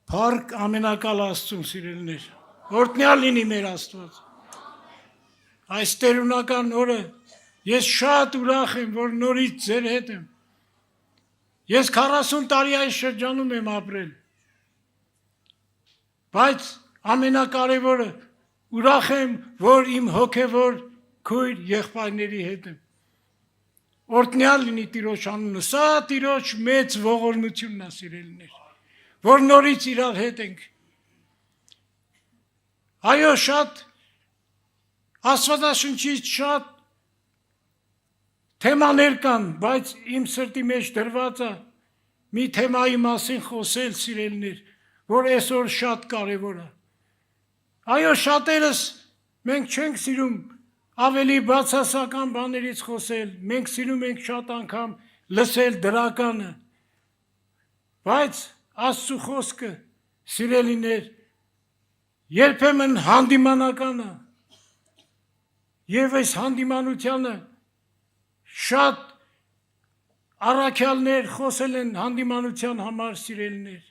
Փառք ամենակալ Աստծուն, սիրելիներ, օրհնյալ լինի մեր Աստված։ Այս տերունական օրը ես շատ ուրախ եմ, որ նորից ձեր հետ եմ։ Ես 40 տարի այս շրջանում եմ ապրել։ Բայց ամենակարևորը ուրախ եմ, որ իմ հոգևոր քույր եղբայրների հետ եմ։ Օրհնյալ լինի Տիրոջ անունը, սա Տիրոջ մեծ ողորմությունն է, սիրելիներ, որ նորից իրար հետ ենք։ Այո, շատ Աստվածաշնչից շատ թեմաներ կան, բայց իմ սրտի մեջ դրված է մի թեմայի մասին խոսել, սիրելիներ, որ այսօր շատ կարևոր է։ Այո, շատերս մենք չենք սիրում ավելի բացասական բաներից խոսել, մենք սիրում ենք շատ անգամ լսել դրականը, բայց Աստծո խոսքը, սիրելիներ, երբեմն հանդիմանական է, և այս հանդիմանությանը շատ առաքյալներ խոսել են հանդիմանության համար, սիրելիներ,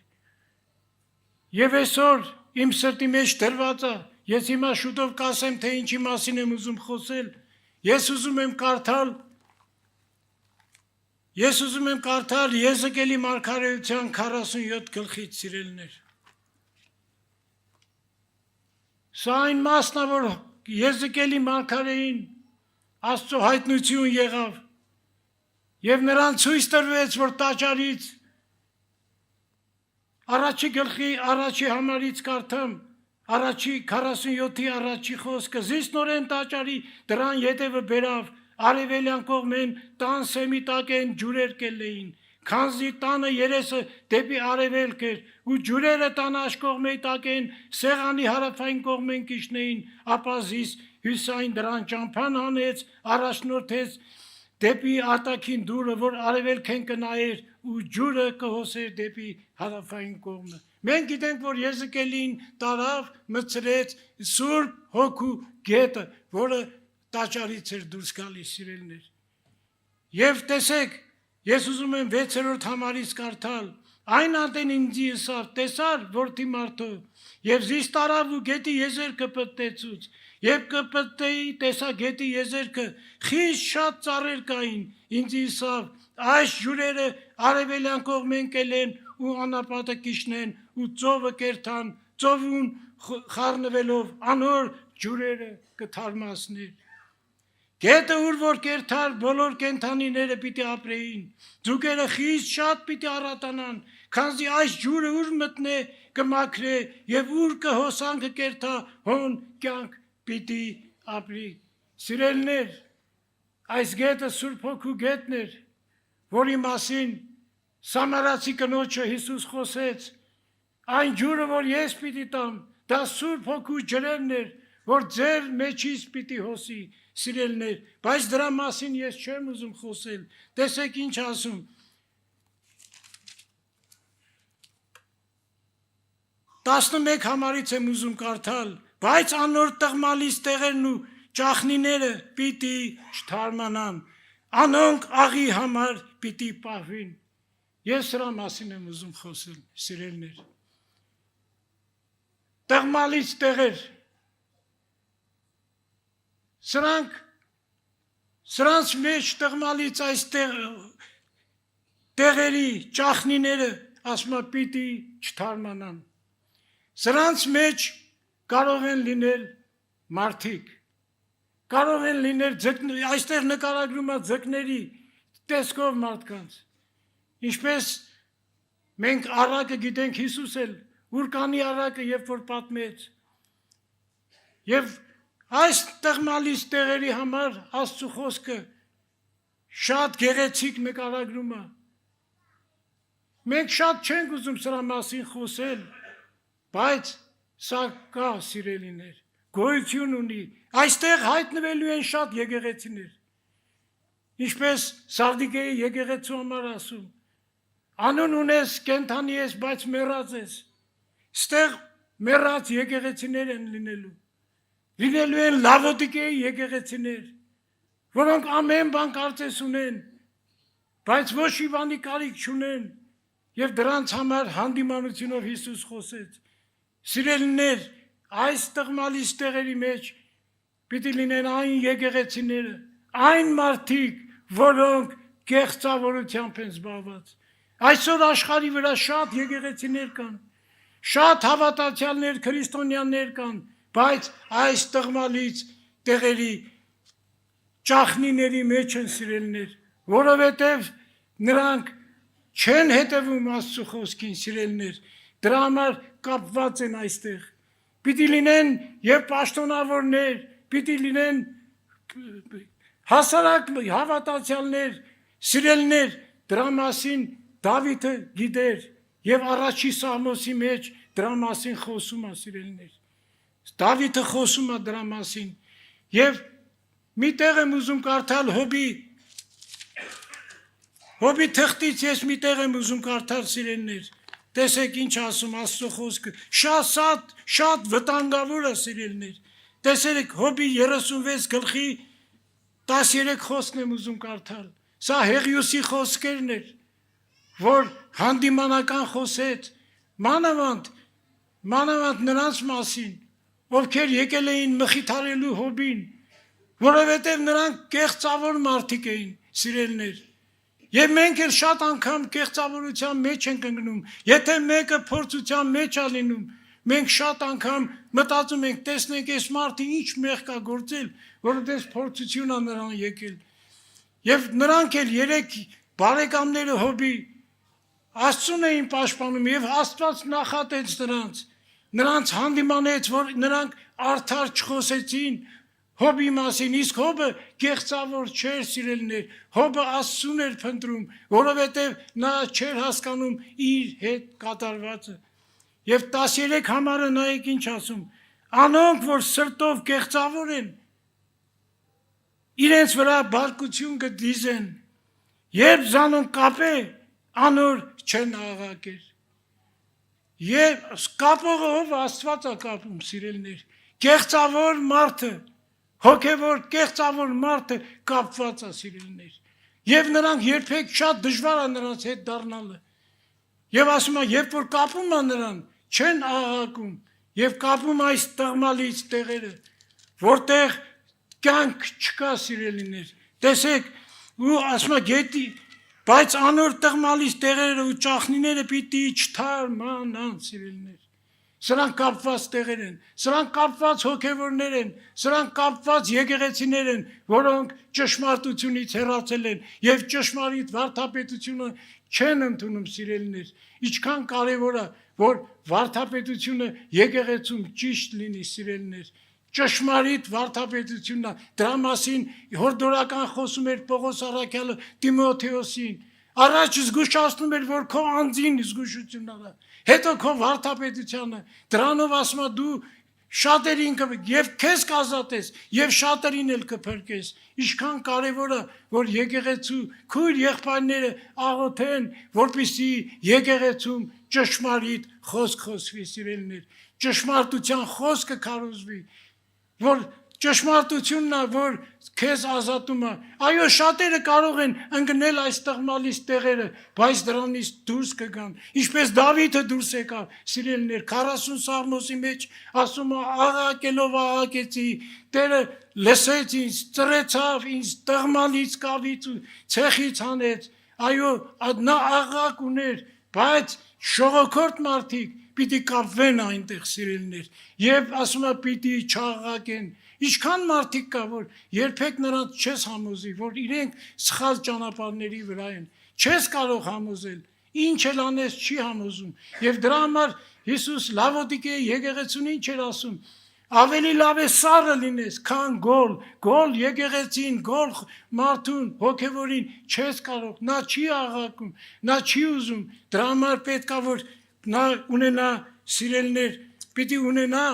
և այսօր իմ սրտի մեջ դրված է, ես հիմա շուտով կասեմ, թե ինչի մասին եմ ուզում խոսել, ես ուզում եմ կարդալ Եզեկիելի մարգարեության 47 գլխից, սիրելիներ։ Սա այն մասն է, որ Եզեկիելի մարգարեին Աստծո հայտնություն եղավ, Եվ նրան ցույց տրվեց, որ տաճարից առաջի գլխի առաջի համարից կարդամ առաջի 47-ի առաջի խոսքը զիսնորեն տաճարի դրան ետևը բերավ արևելյան կողմեն տան սեմի տակեն ջուրեր կելեին քանզի տանը երեսը դեպի արևելք էր ու ջուրերը տան աջ կողմի տակեն սեղանի հարավային կողմեն կիշնեին ապա զիս հյուսային դրան ճամփան հանեց առաջնորդեց դեպի արտաքին դուռը որ արևելքեն կնայեր ու ջուրը կհոսեր դեպի հարավային կողմը մենք գիտենք որ Եզեկիելին տարավ մցրեց Սուրբ Հոգու գետը որը տաճարից էր դուրս գալիս սիրելիներ եւ տեսեք ես ուզում եմ 6-րդ համարից կարդալ այն ատեն ինձ եսավ տեսար որդի մարդու եւ զիս տարավ ու գետի եզերքը պտտեցուց եւ կպտտեի տեսա գետի եզերքը խիստ շատ ծառեր կային ինձ եսավ այս ջուրերը արևելյան կողմեն կելեն ու անապատը կիշնեն ու ծովը կերթան ծովուն խառնվելով անոր ջուրերը կթարմացներ Գետը ուր որ կերթար բոլոր կենթանիները պիտի ապրեին ձուկերը խիստ շատ պիտի առատանան քանզի այս ջուրը ուր մտնե կմաքրե եւ ուր կհոսանքը կերթա հոն կյանք պիտի ապրի սիրելիներ այս գետը Սուրբ Հոգու գետն էր որի մասին Սամարացի կնոջը Հիսուս խոսեց այն ջուրը որ ես պիտի տամ դա Սուրբ Հոգու ջրերն էր որ ձեր մեջից պիտի հոսի սիրելիներ բայց դրա մասին ես չեմ ուզում խոսել տեսեք ինչ ասում 11 համարից եմ ուզում կարդալ բայց անոր տղմալից տեղերն ու ճախնիները պիտի չթարմանան անոնք աղի համար պիտի պահվին ես սրա մասին եմ ուզում խոսել սիրելիներ տղմալից տեղեր Սրանց մեջ տղմալից այս տեղերի ճախնիները ասմա պիտի չթարմանան Սրանց մեջ կարող են լինել մարդիկ կարող են լինել այստեղ նկարագրում է ձկների տեսքով մարդկանց ինչպես մենք առակը գիտենք Հիսուս էլ ուր կանի առակը երբ որ պատմեց եւ Այս տղմալից տեղերի համար Աստծո խոսքը շատ գեղեցիկ նկարագրում է Մենք շատ չենք ուզում սրա մասին խոսել բայց սա կա սիրելիներ գոյություն ունի այստեղ հայտնվելու են շատ եկեղեցիներ ինչպես Սարդիկեի եկեղեցու համար ասում անուն ունես կենթանի ես բայց մեռած ես ստեղ մեռած եկեղեցիներ են լինելու Լինելու են Լավոդիկեի եկեղեցիներ, որոնք ամեն բան կարծես ունեն, բայց ոչ մի բանի կարիք չունեն, եւ դրանց համար հանդիմանությունով Հիսուս խոսեց։ Սիրելիներ, այս տղմալից տեղերի մեջ պիտի լինեն այն եկեղեցիները, այն մարդիկ, որոնք կեղծավորությամբ են զբաղված։ Այսօր աշխարհի վրա շատ եկեղեցիներ կան, շատ հավատացյալներ, քրիստոնյաներ կան, բայց այս տղմալից տեղերի ճախնիների մեջ են սիրելիներ, որովհետև նրանք չեն հետևում Աստծո խոսքին սիրելիներ, դրա համար կապված են այստեղ։ Պիտի լինեն եւ պաշտոնավորներ, պիտի լինեն հասարակ հավատացյալներ, սիրելիներ, դրա մասին Դավիթը գիտեր եւ առաջի Սամոսի մեջ դրա մասին խոսում է սիրելիներ։ Դավիթը խոսում է դրա մասին եւ մի տեղ եմ ուզում կարդալ Հոբի թղթից ես մի տեղ եմ ուզում կարդալ սիրելիներ տեսեք ինչ ասում Աստծո խոսքը շատ վտանգավոր է սիրելիներ տեսեք Հոբի 36 գլխի 13 խոսքն եմ ուզում կարդալ սա Հեղիոսի խոսքերն էր որ հանդիմանական խոսեց մանավանդ նրանց մասին ովքեր եկել էին մխիթարելու Հոբին, որովհետև նրանք կեղծավոր մարդիկ էին, սիրելիներ։ Եվ մենք էլ շատ անգամ կեղծավորության մեջ ենք ընկնում, եթե մեկը փորձության մեջ է լինում, մենք շատ անգամ մտածում ենք, տեսնենք այս մարդը ինչ մեղք է գործել, որովհետև փորձություն է նրան եկել։ Եվ նրանք էլ երեք բարեկամները Հոբի Աստծուն էին պաշտպանում եւ Աստված նախատեց նրանց հանդիմանեց, որ նրանք արդար չխոսեցին Հոբի մասին, իսկ Հոբը գեղցավոր չէր սիրելիներ, Հոբը Աստծուն էր փնտրում, որովհետեւ նա չէր հասկանում իր հետ կատարվածը։ Եվ 13 համարը նայեք ինչ ասում. անոնք, որ սրտով գեղցավոր են, իրենց վրա բարկություն կդիզեն, երբ զանոն կապե, անոր չեն աղաղակեր։ Եվ կապողը ով Աստված է կապում, սիրելիներ, գեղցավոր մարդը, հոգևոր կեղծավոր մարդը կապված է, սիրելիներ, եւ նրանք երբեք շատ դժվար է նրանց հետ դառնալը։ Եվ ասում է, երբ որ կապում է նրան, չեն աղաղակում, եւ կապում այս տղմալից տեղերը, որտեղ կյանք չկա, սիրելիներ։ Տեսեք, ու ասում է գետի, բայց անոր տղմալից տեղերը ու ճախնիները պիտի չթարմանան, սիրելիներ։ Սրանք կապված տեղեր են, սրանք կապված հոգևորներ են, սրանք կապված եկեղեցիներ են, որոնք ճշմարտությունից հեռացել են եւ ճշմարիտ վարդապետությունը չեն ընդունում, սիրելիներ։ Ինչքան կարեւոր է, որ վարդապետությունը եկեղեցում ճիշտ լինի, սիրելիներ։ Ճշմարիտ վարդապետությունն է, դրա մասին հորդորական խոսում էր Պողոս առաքյալը Տիմոթեոսին։ Առաջ զգուշացնում էր, որ քո անձին զգուշություն արա, հետո քո վարդապետությանը, դրանով ասում է դու շատերին եւ քեզ կազատես եւ շատերին էլ կփրկես։ Ինչքան կարեւոր է, որ եկեղեցու քույր եղբայրները աղոթեն, որպեսզի եկեղեցում ճշմարիտ խոսք խոսվի, սիրելիներ, ճշմարտության խոսքը քարոզվի, որ ճշմարտությունն է, որ քեզ ազատում է։ Այո, շատերը կարող են ընկնել այս տղմալից տեղերը, բայց դրանից դուրս կգան։ Ինչպես Դավիթը դուրս եկավ, սիրելիներ, 40 սաղմոսի մեջ ասում է, աղաղակելով աղաղակեցի, Տերը լսեց ինձ, ծռեցավ ինձ տղմալից կավից ու ցեխից հանեց։ Այո, նա աղաղակ ուներ, բայց շողոքորդ մարդիկ պիտի կապվեն այնտեղ, սիրելիներ, եւ ասում է պիտի չաղաղակեն։ Ինչքան մարդիկ կա, որ երբեք նրանց չես համոզի, որ իրենք սխալ ճանապարհների վրա են, չես կարող համոզել, ինչ էլ անես չի համոզում։ Եվ դրա համար Հիսուս Լավոդիկեի եկեղեցուն ինչ էր ասում. ավելի լավ է սառը լինես, քան գոլ եկեղեցին, գոլ մարդուն, հոգևորին չես կարող, նա չի աղաղակում, նա չի ուզում։ Դրա համար պետք է որ նա ունենա, սիրելիներ, պիտի ունենա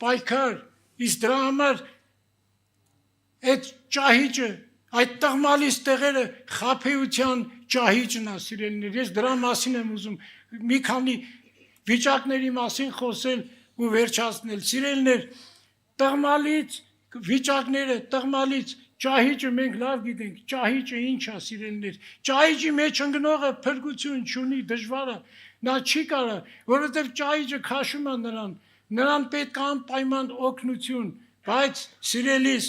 պայքար, իսկ դրա համար այդ ճահիճը, այդ տղմալից տեղերը խաբեության ճահիճն է, սիրելիներ։ Ես դրա մասին եմ ուզում մի քանի վիճակների մասին խոսել ու վերջացնել, սիրելիներ, տղմալից վիճակները, տղմալից ճահիճը մենք լավ գիտենք, ճահիճը ինչ է, սիրելիներ, ճահիճի մեջ ընկնողը փրկություն չունի, դժվար է, նա չի կարա, որովհետև ճահիճը քաշում է նրան պետք է անպայման օգնություն, բայց սիրելիս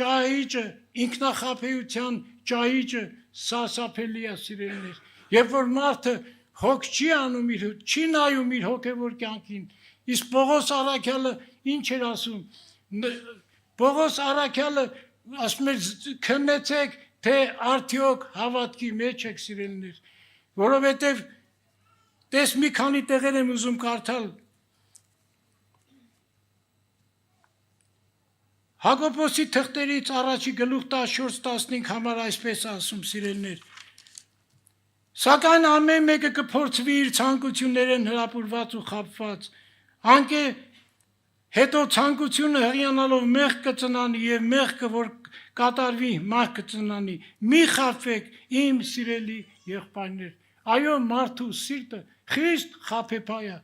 ճահիճը, ինքնախաբեության ճահիճը սարսափելի է, սիրելիներ, երբ որ մարդը հոգ չի անում չի նայում իր հոգևոր կյանքին, իսկ Պողոս առաքյալը ինչ էր ասում, Պողոս առաքյալը ասում էր քննեցեք, թե արդյոք հավատքի մեջ եք, սիրելիներ, որովհետև տես մի քանի տեղեր եմ ուզում կարդալ։ Հակոբոսի թղթերից առաջի գլուխ 14-15 համար այսպես ասում, սիրելիներ, սակայն ամեն մեկը կփորձվի իր ցանկություններն հրապուրված ու խաբված, անկե հետո ցանկությունը հղիանալով մեղք կծնանի եւ մեղքը որ կատարվի մահ կծնանի։ Մի խաբվեք, իմ սիրելի եղբայրներ։ Այո, մարդու սիրտը խիստ խաբեբայ է։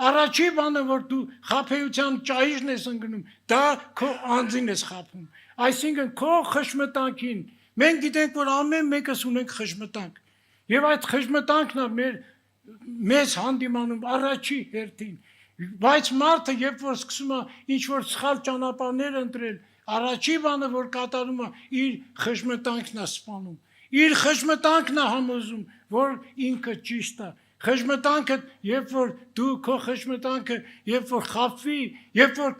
Առաջի բանը, որ դու խաբեության ճահիճն ես ընկնում, դա քո անձին ես խաբում։ Այսինքն քո խշմտանքին։ Մենք գիտենք, որ ամեն մեկս ունենք խշմտանք։ Եվ այդ խշմտանքն է մեզ հանդիմանում առաջի հերթին։ Բայց մարդը, երբ որ սկսում է ինչ-որ սխալ ճանապարհներ ընտրել, առաջի բանը, որ կատարում է, իր խշմտանքն է սպանում։ Իր խշմտանքն է համոզում, որ ինքը ճիշտ է։ Խժմտանքը, երբ որ դու քո խժմտանքը, երբ որ խափվի, երբ որ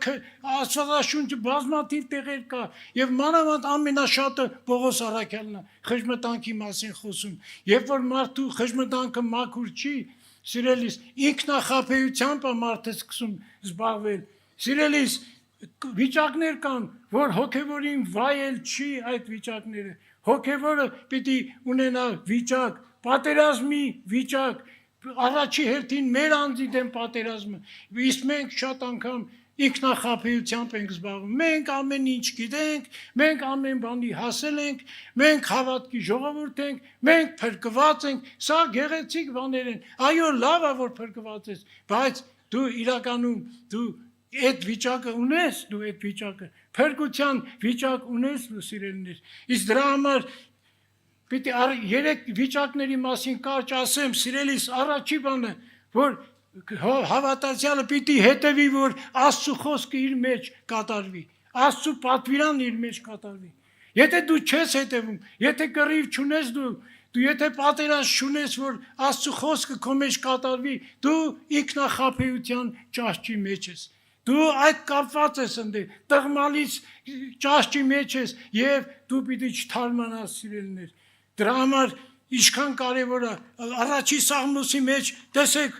Աստվածաշունչը բազմաթիվ տեղեր կա, եւ մանավանդ ամենաշատը Պողոս Առաքյալն է խժմտանքի մասին խոսում, երբ որ մարդու խժմտանքը մաքուր չի, սիրելիս, ինքնախաբեությամբ է մարդը սկսում զբաղվել, սիրելիս, վիճակներ կան, որ հոգևորին վայել չի այդ վիճակները, հոգևորը պիտի ունենա վիճակ, պատերազմի վիճակ, առաջի հերթին մեր անձի դեմ պատերազմը, իսկ մենք շատ անգամ ինքնախաբեությամբ ենք զբաղվում, մենք ամեն ինչ գիտենք, մենք ամեն բանի հասել ենք, մենք հավատքի ժողովուրդ ենք, մենք փրկված ենք, սա գեղեցիկ բաներ են, այո լավ է որ փրկված ես, բայց դու իրականում դու այդ վիճակը ունես, դու այդ վիճակը, փրկության վիճակ ունես դու սիրելիներ, իսկ դրա համար պիտի երեք վիճակների մասին կարճ ասեմ, սիրելիս առաջի բանը, որ հավատացյալը պիտի հետևի, որ Աստծո խոսքը իր մեջ կատարվի, Աստծո պատվիրանն իր մեջ կատարվի, եթե դու չես հետևում, եթե կռիվ չունես դու եթե պատերազմ չունես, որ Աստծո խոսքը քո մեջ կատարվի, դու ինքնախաբեության ճաշճի մեջ ես, դու այդ կապված ես ընդ տղմալից ճաշճի մեջ ես եւ դու պիտի չթարմանաս սիրելիներ, դրա համար ինչքան կարևոր է առաջի Սաղմոսի մեջ տեսեք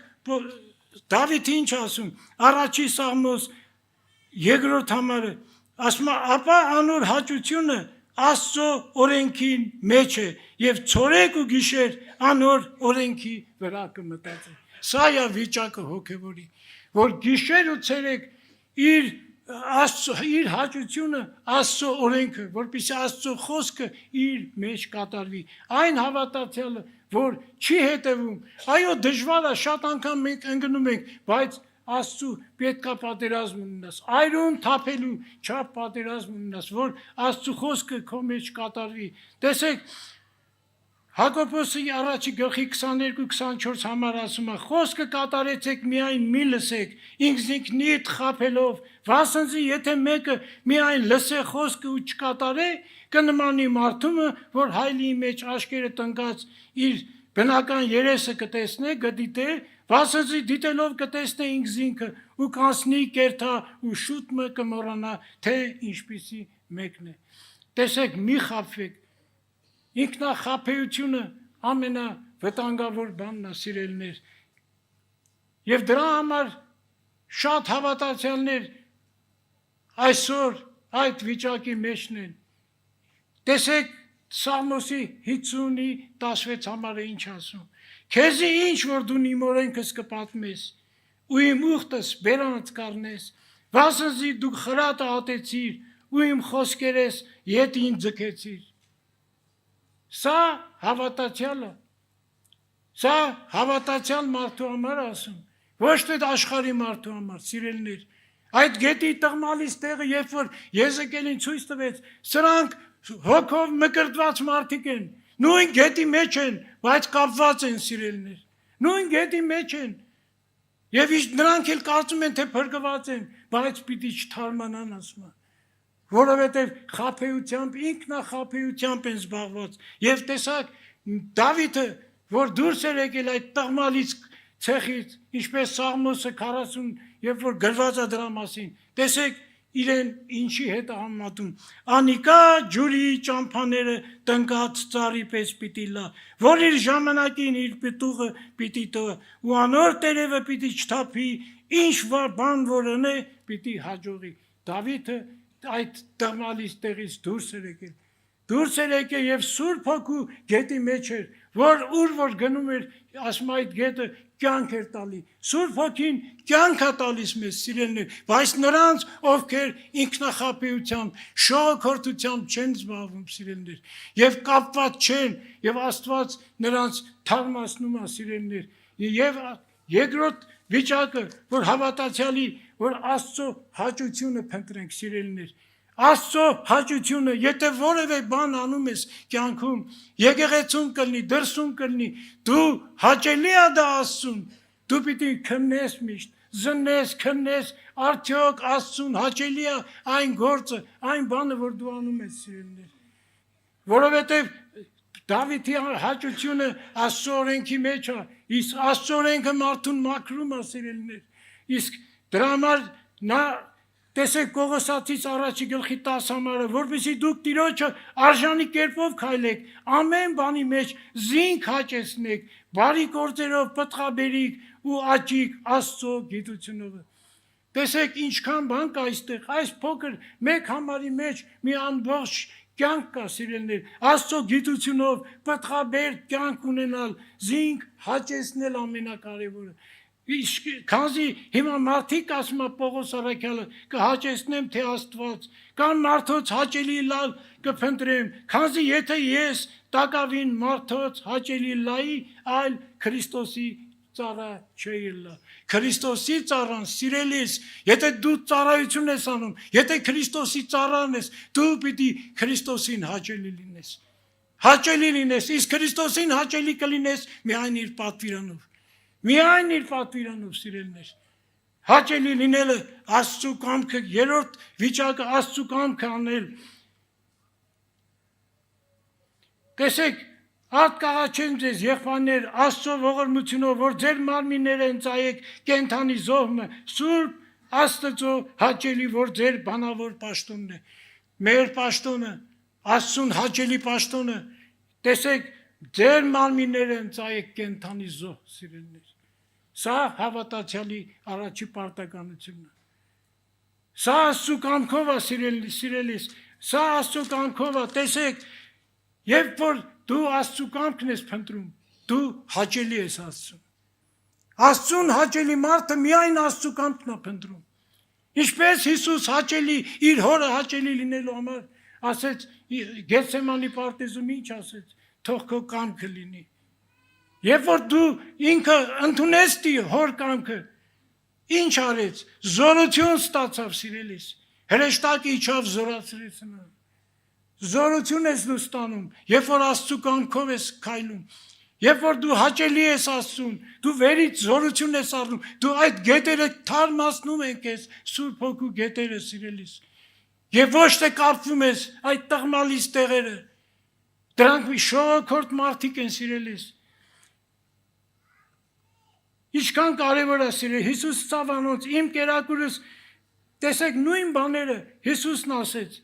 Դավիթը ինչ ասում առաջի Սաղմոս երկրորդ համարը ասում է ապա անոր հաճությունը Աստծո օրենքի մեջ է եւ ցորեկ ու գիշեր անոր օրենքի վրա կմտածի սա է վիճակը հոգևորի որ գիշեր ու ցերեկ իր հաճությունը Աստծո օրենքը, որպեսզի Աստծո խոսքը իր մեջ կատարվի, այն հավատացյալը, որ չի հետևում, այո դժվար է, շատ անգամ մենք ընկնում ենք, բայց Աստծո պետքա պատերազմ ունենաս, այրում թափելու չափ պատերազմ ունենաս, որ Աստծո խոսքը քո մեջ կատարվի, տեսեք, Հակոբոսի առաջի գլխի 22-24 համար ասում է խոսքը կատարեցեք միայն մի լսեք ինքնիդ խաբելով վասնզի եթե մեկը միայն լսե խոսքը ու չկատարե կնմանի մարդումը որ հայլի մեջ աշկերը տնկած իր բնական երեսը կտեսնե կդիտե վասնզի դիտելով կտեսնե ինքզինքը ու կանցնի կերթա ու շուտ մը կմոռանա թե ինչպիսի մեկն է տեսեք մի խաբվեք ինքնախաբեությունը ամենավտանգավոր բանն է սիրելիներ եւ դրա համար շատ հավատացյալներ այսօր այդ վիճակի մեջն են տեսեք Սաղմոսի 50-ի 16 համարը ինչ ասում քեզի ինչ որ դու իմ օրենքս կպատմես ու իմ ուխտս բերանց կառնես վասնզի դու խրատը ատեցիր ու իմ խոսքերես ետին ձգեցիր Սա հավատացյալ մարդու համար ասում, ոչ թե աշխարհի մարդու համար, սիրելիներ, այդ գետի տղմալից տեղը, երբ որ Եզեկիելին ցույց տվեց, սրանք հոգով մկրտված մարդիկ են, նույն գետի մեջ են, բայց կապված են սիրելիներ, նույն գետի մեջ են, եւ նրանք էլ կարծում են, թե փրկված են, բայց պիտի չթարմանան ասում որովհետև խաբեությամբ, ինքնախաբեությամբ են զբաղված եւ տեսակ Դավիթը, որ դուրս էր եկել այդ տղմալից ցեխից, ինչպես Սաղմոսը 40, երբ որ գրված է դրա մասին, տեսեք իրեն ինչի հետ համատում, անիկա ջուրի ճամփաները տնկած ծառի պես պիտի լա, որ իր ժամանակին իր պտուղը պիտի տվա, ու անոր տերևը պիտի չթափի, ինչ բան որ ունե, պիտի հաջողի, Դավիթը այդ տղմալից տեղից դուրս էր եկել եւ Սուրբ Հոգու գետի մեջ էր, որ գնում էր, ասում այդ գետը կյանք էր տալի, Սուրբ Հոգին կյանք է տալիս մեզ սիրելիներ, բայց նրանց, ովքեր ինքնախաբեությամբ, շողոքորթությամբ չեն զբաղվում սիրելիներ, եւ կապված չեն, եւ Աստված նրանց թարմացնում է սիրելիներ, եւ երկրորդ վիճակը, որ հավատացյալի, որ Աստծո հաճությունը փնտրենք սիրելիներ, Աստծո հաճությունը, եթե որևէ բան անում ես կյանքում, եկեղեցում կլինի, դրսում կլինի, դու հաճելի է դա Աստծուն, դու պիտի քննես միշտ, զննես, քննես, արդյոք Աստծուն հաճելի է այն գործը, այն բանը, որ դու անում ես սիրելիներ, որովհետև Դավիթի հաճությունը Աստծո օրենքի մեջ է, իսկ Աստծո օրենքը մարդուն մաքրում է սիրելիներ։ Իսկ դրա համար նա տեսեք Կողոսացից առաջի գլխի 10 համարը, որպեսզի դուք Տիրոջը արժանի կերպով քայլեք, ամեն բանի մեջ զինք հաճեցնեք, բարի գործերով պտղաբերիք ու աճիք Աստծո գիտությունով։ Տեսեք ինչքան բան կա այստեղ, այս փոքր մեկ համարի մեջ մի ամբողջ կյանք կա սիրելիներ, Աստծո գիտությունով պտղաբեր կյանք ունենալ, զինք հաճեցնել ամենակարևորը։ Քանզի հիմա մարդիկ ասում է Պողոս առաքյալը կհաճեցնեմ թե Աստված, կամ մարդոց հաճելի լալ կփնտրեմ, քանզի եթե ես տակավին մարդոց հաճելի լայի, այլ Քրիստոսի ծառա չէի լա։ Քրիստոսի ծառան սիրելիս, եթե դու ծառայություն ես անում, եթե Քրիստոսի ծառան ես, դու պիտի Քրիստոսին հաճելի լինես։ Հաճելի լինես, իսկ Քրիստոսին հաճելի կլինես միայն իր պատվիրանով։ Միայն իր պատվիրանով սիրելիներ։ Հաճելի լինելը Աստծո կամքը, երրորդ վիճակը Աստծո կամքը անել։ Տեսեք, Ատ կաղաչեմ ձեզ եղբայրներ Աստծո ողորմությունով, որ ձեր մարմինները ընծայեք կենթանի զոհը, Սուրբ Աստծո հաճելի, որ ձեր բանավոր պաշտոնն է։ Մեր պաշտոնը, Աստծուն հաճելի պաշտոնը, տեսեք, ձեր մարմինները ընծայեք կենթանի զոհ, սիրելիներ։ Սա հավատացյալի առաջի պարտականությունն է։ Սա Աստծո կամքով է սիրելիս, սա Աստծո կամքով է, տեսեք, երբ որ դու Աստծո կամքն ես փնտրում, դու հաճելի ես Աստծուն։ Աստծուն հաճելի մարդը միայն Աստծո կամքն է փնտրում։ Ինչպես Հիսուս հաճելի իր հորը հաճելի լինելու համար ասեց Գեթսեմանի պարտեզում ինչ ասեց, թող քո կամքը լինի։ Երբ որ դու ինքը ընդունես հոր կամքը, ինչ արեց, զորություն ստացավ սիրելիս, հրեշտակը իջավ զորացրեց նրան։ Զորություն ես դու ստանում, երբ որ Աստծո կամքով ես քայլում, երբ որ դու հաճելի ես Աստծուն, դու վերից զորություն ես առնում, դու այդ գետերը թարմացնում են քեզ, Սուրբ Հոգու գետերը սիրելիս։ Եվ ոչ թե կապվում ես այդ տղմալից տեղերը, դրանք մի շողոքորթ մարդիկ են սիրելիս։ Ինչքան կարևոր է սիրել, Հիսուս ցավանոց, իմ կերակուրս, տեսեք նույն բաները Հիսուսն ասեց։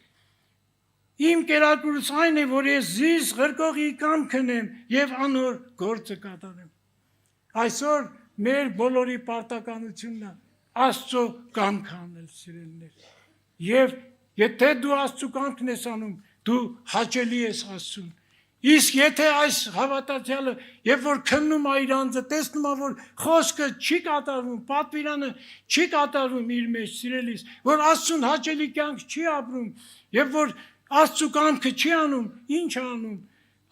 Իմ կերակուրս այն է, որ ես զիս ղրկողի կամքն եմ և անոր գործը կատարեմ։ Այսօր մեր բոլորի պարտականությունն է Աստծո կամքը անել, սիրելիներ։ Եվ եթե դու Աստծո կամքն ես անում, դու հաճելի ես Աստծուն։ Իսկ եթե այս հավատացյալը, երբ որ քննում է իր անձը, տեսնում է, որ խոսքը չի կատարվում, պատվիրանը չի կատարվում իր մեջ, սիրելիս, որ Աստծուն հաճելի կյանք չի ապրում, եւ որ Աստծո կամքը չի անում, ինչ է անում։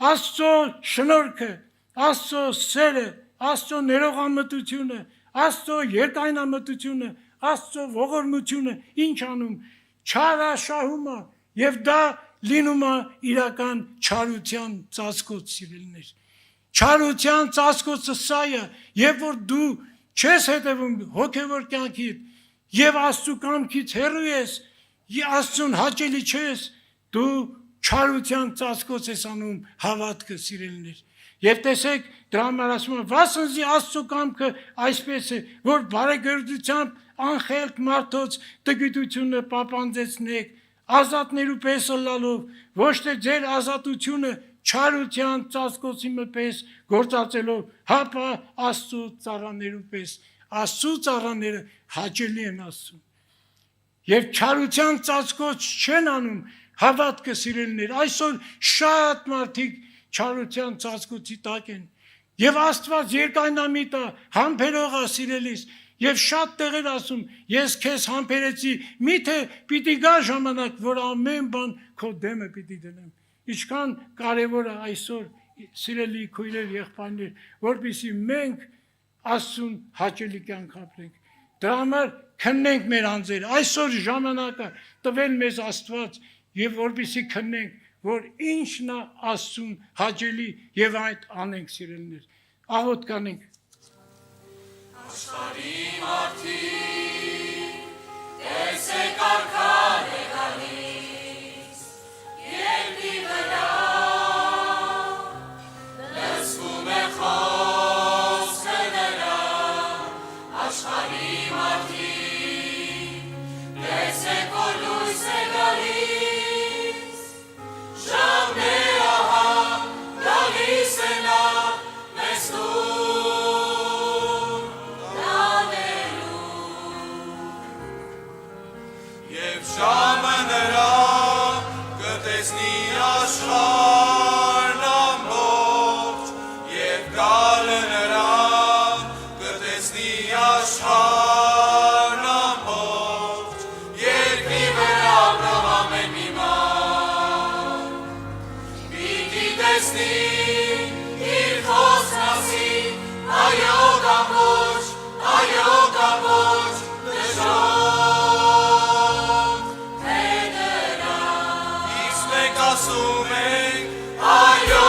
Աստծո շնորհքը, Աստծո սերը, Աստծո ներողամտությունը, Աստծո երկայնամտությունը, Աստծո ողորմությունը ինչ անում, չարաշահում է եւ դա լինում է իրական չարության ծածկոց, սիրելիներ։ Չարության ծածկոցը սա է, երբ որ դու չես հետևում հոգևոր կյանքիդ եւ Աստծո կամքից հեռու ես, Աստծուն հաճելի չես, դու չարության ծածկոց ես անում հավատքը, սիրելիներ։ Եվ տեսեք, դրա համար ասում են, վասնզի Աստծո կամքը այսպես է, որ բարեգործությամբ անխելք մարդոց տգիտությունը պապանձեցնեք, ազատներու պես ըլլալով, ոչ թե ձեր ազատությունը չարության ծածկոցի պես գործածելով, հապա Աստծո ծառաներու պես։ Աստծո ծառաները հաճելի են Աստծուն։ Եվ չարության ծածկոց չեն անում, հավատքը սիրելիներ, այսօր շատ մարդիկ չարության ծածկոցի տակ են։ Եվ Աստված երկայնամիտ է, համբերող է սիրելիս, եւ շատ տեղեր ասում, ես քեզ համբերեցի, միթե պիտի գա ժամանակ, որ ամեն բան քո դեմը պիտի դնեմ։ Ինչքան կարևոր է այսօր, սիրելի քույրեր, եղբայրներ, որպեսզի մենք Աստծուն հաճելի կյանք ապրենք։ Դրա համար քննենք մեր անձերը, այսօր ժամանակը տվել մեզ Աստված, եւ որպեսզի քննենք, որ ինչն է Աստծուն հաճելի եւ այդ անենք, սիրելիներ։ Աղոթ կանենք։ Աշխարհի մարդիկ, տեսեք արքան է գալիս, երկրի վրա, գալը նրան կտեսնի աշխարհն ամբողջ, երկրի վրա ամեն մի ման պիտի տեսնի իր խոսքն ասի, այո կամ ոչ, դժոխք թե նրան, իսկ մենք ասում ենք այո,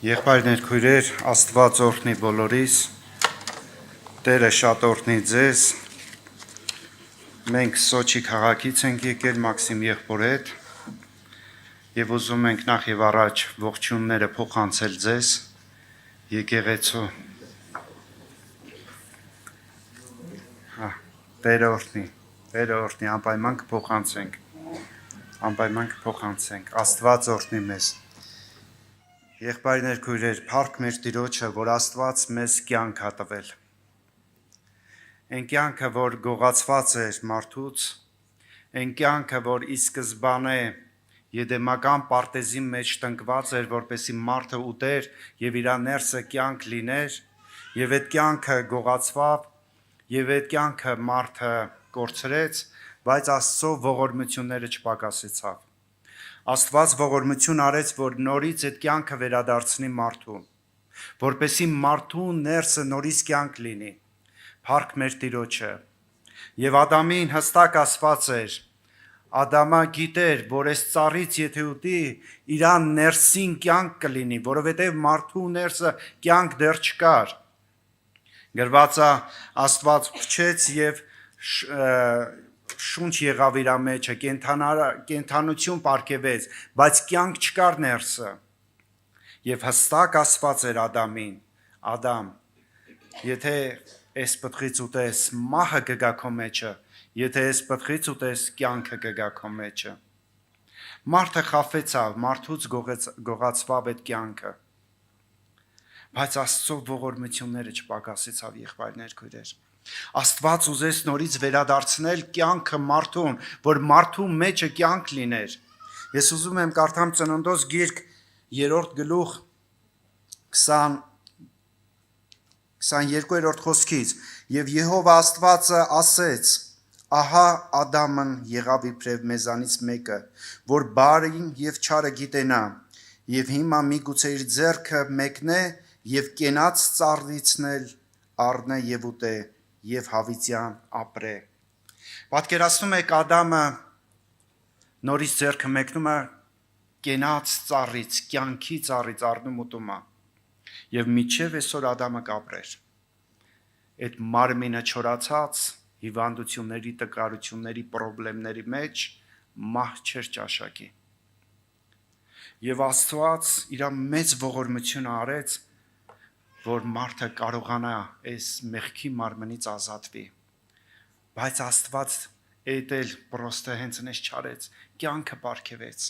Եղբայրներ, քույրեր, Աստված օրհնի բոլորիս, Տերը շատ օրհնի ձեզ, մենք Սոչի քաղաքից ենք եկել Մաքսիմ եղբոր հետ և ուզում ենք նախ և առաջ ողջույնները փոխանցել ձեզ, եկեղեցու, Տերը օրհնի, անպայման կփոխանցենք, Աստված օրհնի մեզ։ Եղբայրներ, քույրեր, փառք մեր Տիրոջը, որ Աստված մեզ կյանք ա տվել։ Այն կյանքը, որ գողացված էր մարդուց, այն կյանքը, որ ի սկզբանե Եդեմական պարտեզի մեջ տնկված էր, որպեսզի մարդը ուտեր և իր ներսը կյանք լիներ, և այդ կյանքը գողացավ, և այդ կյանքը մարդը կորցրեց, բայց Աստծո ողորմությունները չպակասեցավ։ Աստված ողորմություն արեց, որ նորից այդ կյանքը վերադարձնի մարդուն, որպեսզի մարդու ներսը նորից կյանք լինի, Փառք մեր Տիրոջը։ Եվ Ադամին հստակ ասված էր, Ադամը գիտեր, որ այս ծառից եթե ուտի, իրան ներսին կյանք կլինի, որովհետև մարդու ներսը կյանք դեռ չկար։ Գրված է Աստված փչեց եւ շունչ եղավ իր մեջը, կենթանություն պարգևեց, բայց կյանք չկար ներսը։ Եվ հստակ ասված էր Ադամին, Ադամ, եթե այս պտղից ուտես, մահը կգա քո մեջը, եթե այս պտղից ուտես, կյանքը կգա քո մեջը։ Մարդը խաբվեցավ, մարդուց գողացավ այդ կյանքը։ Բայց Աստծո ողորմությունները չպակասեցավ, եղբայրներ, քույրեր։ Աստված ուզեց նորից վերադարձնել կյանքը մարդուն, որ մարդու մեջը կյանք լիներ։ Ես ուզում եմ կարդամ Ծննդոց գիրք 3-րդ գլուխ 22-րդ խոսքից, եւ Եհովա Աստվածը ասեց. Ահա Ադամն եղավ իբրև մեզանից մեկը, որ բարին եւ չարը գիտենա, եւ հիմա միգուցե իր ձեռքը մեկնե եւ կենաց ծառիցնել առնե եւ ուտե եւ հավիտյան ապրե։ Պատկերացնում եք Ադամը նորից ձեռքը մեկնում է կենաց ծառից, կյանքի ծառից առնում ուտում է։ Եվ միջև այսօր Ադամը կապրեր։ Այդ մարմինը չորացած հիվանդությունների, տկարությունների, պրոբլեմների մեջ մահ չէր ճաշակի։ Եվ Աստված իր մեծ ողորմությունը արեց, որ մարդը կարողանա այս մեղքի մարմնից ազատվի։ Բայց Աստված այդ էլ պրոստը հենց նես չարեց, կյանքը պարգևեց։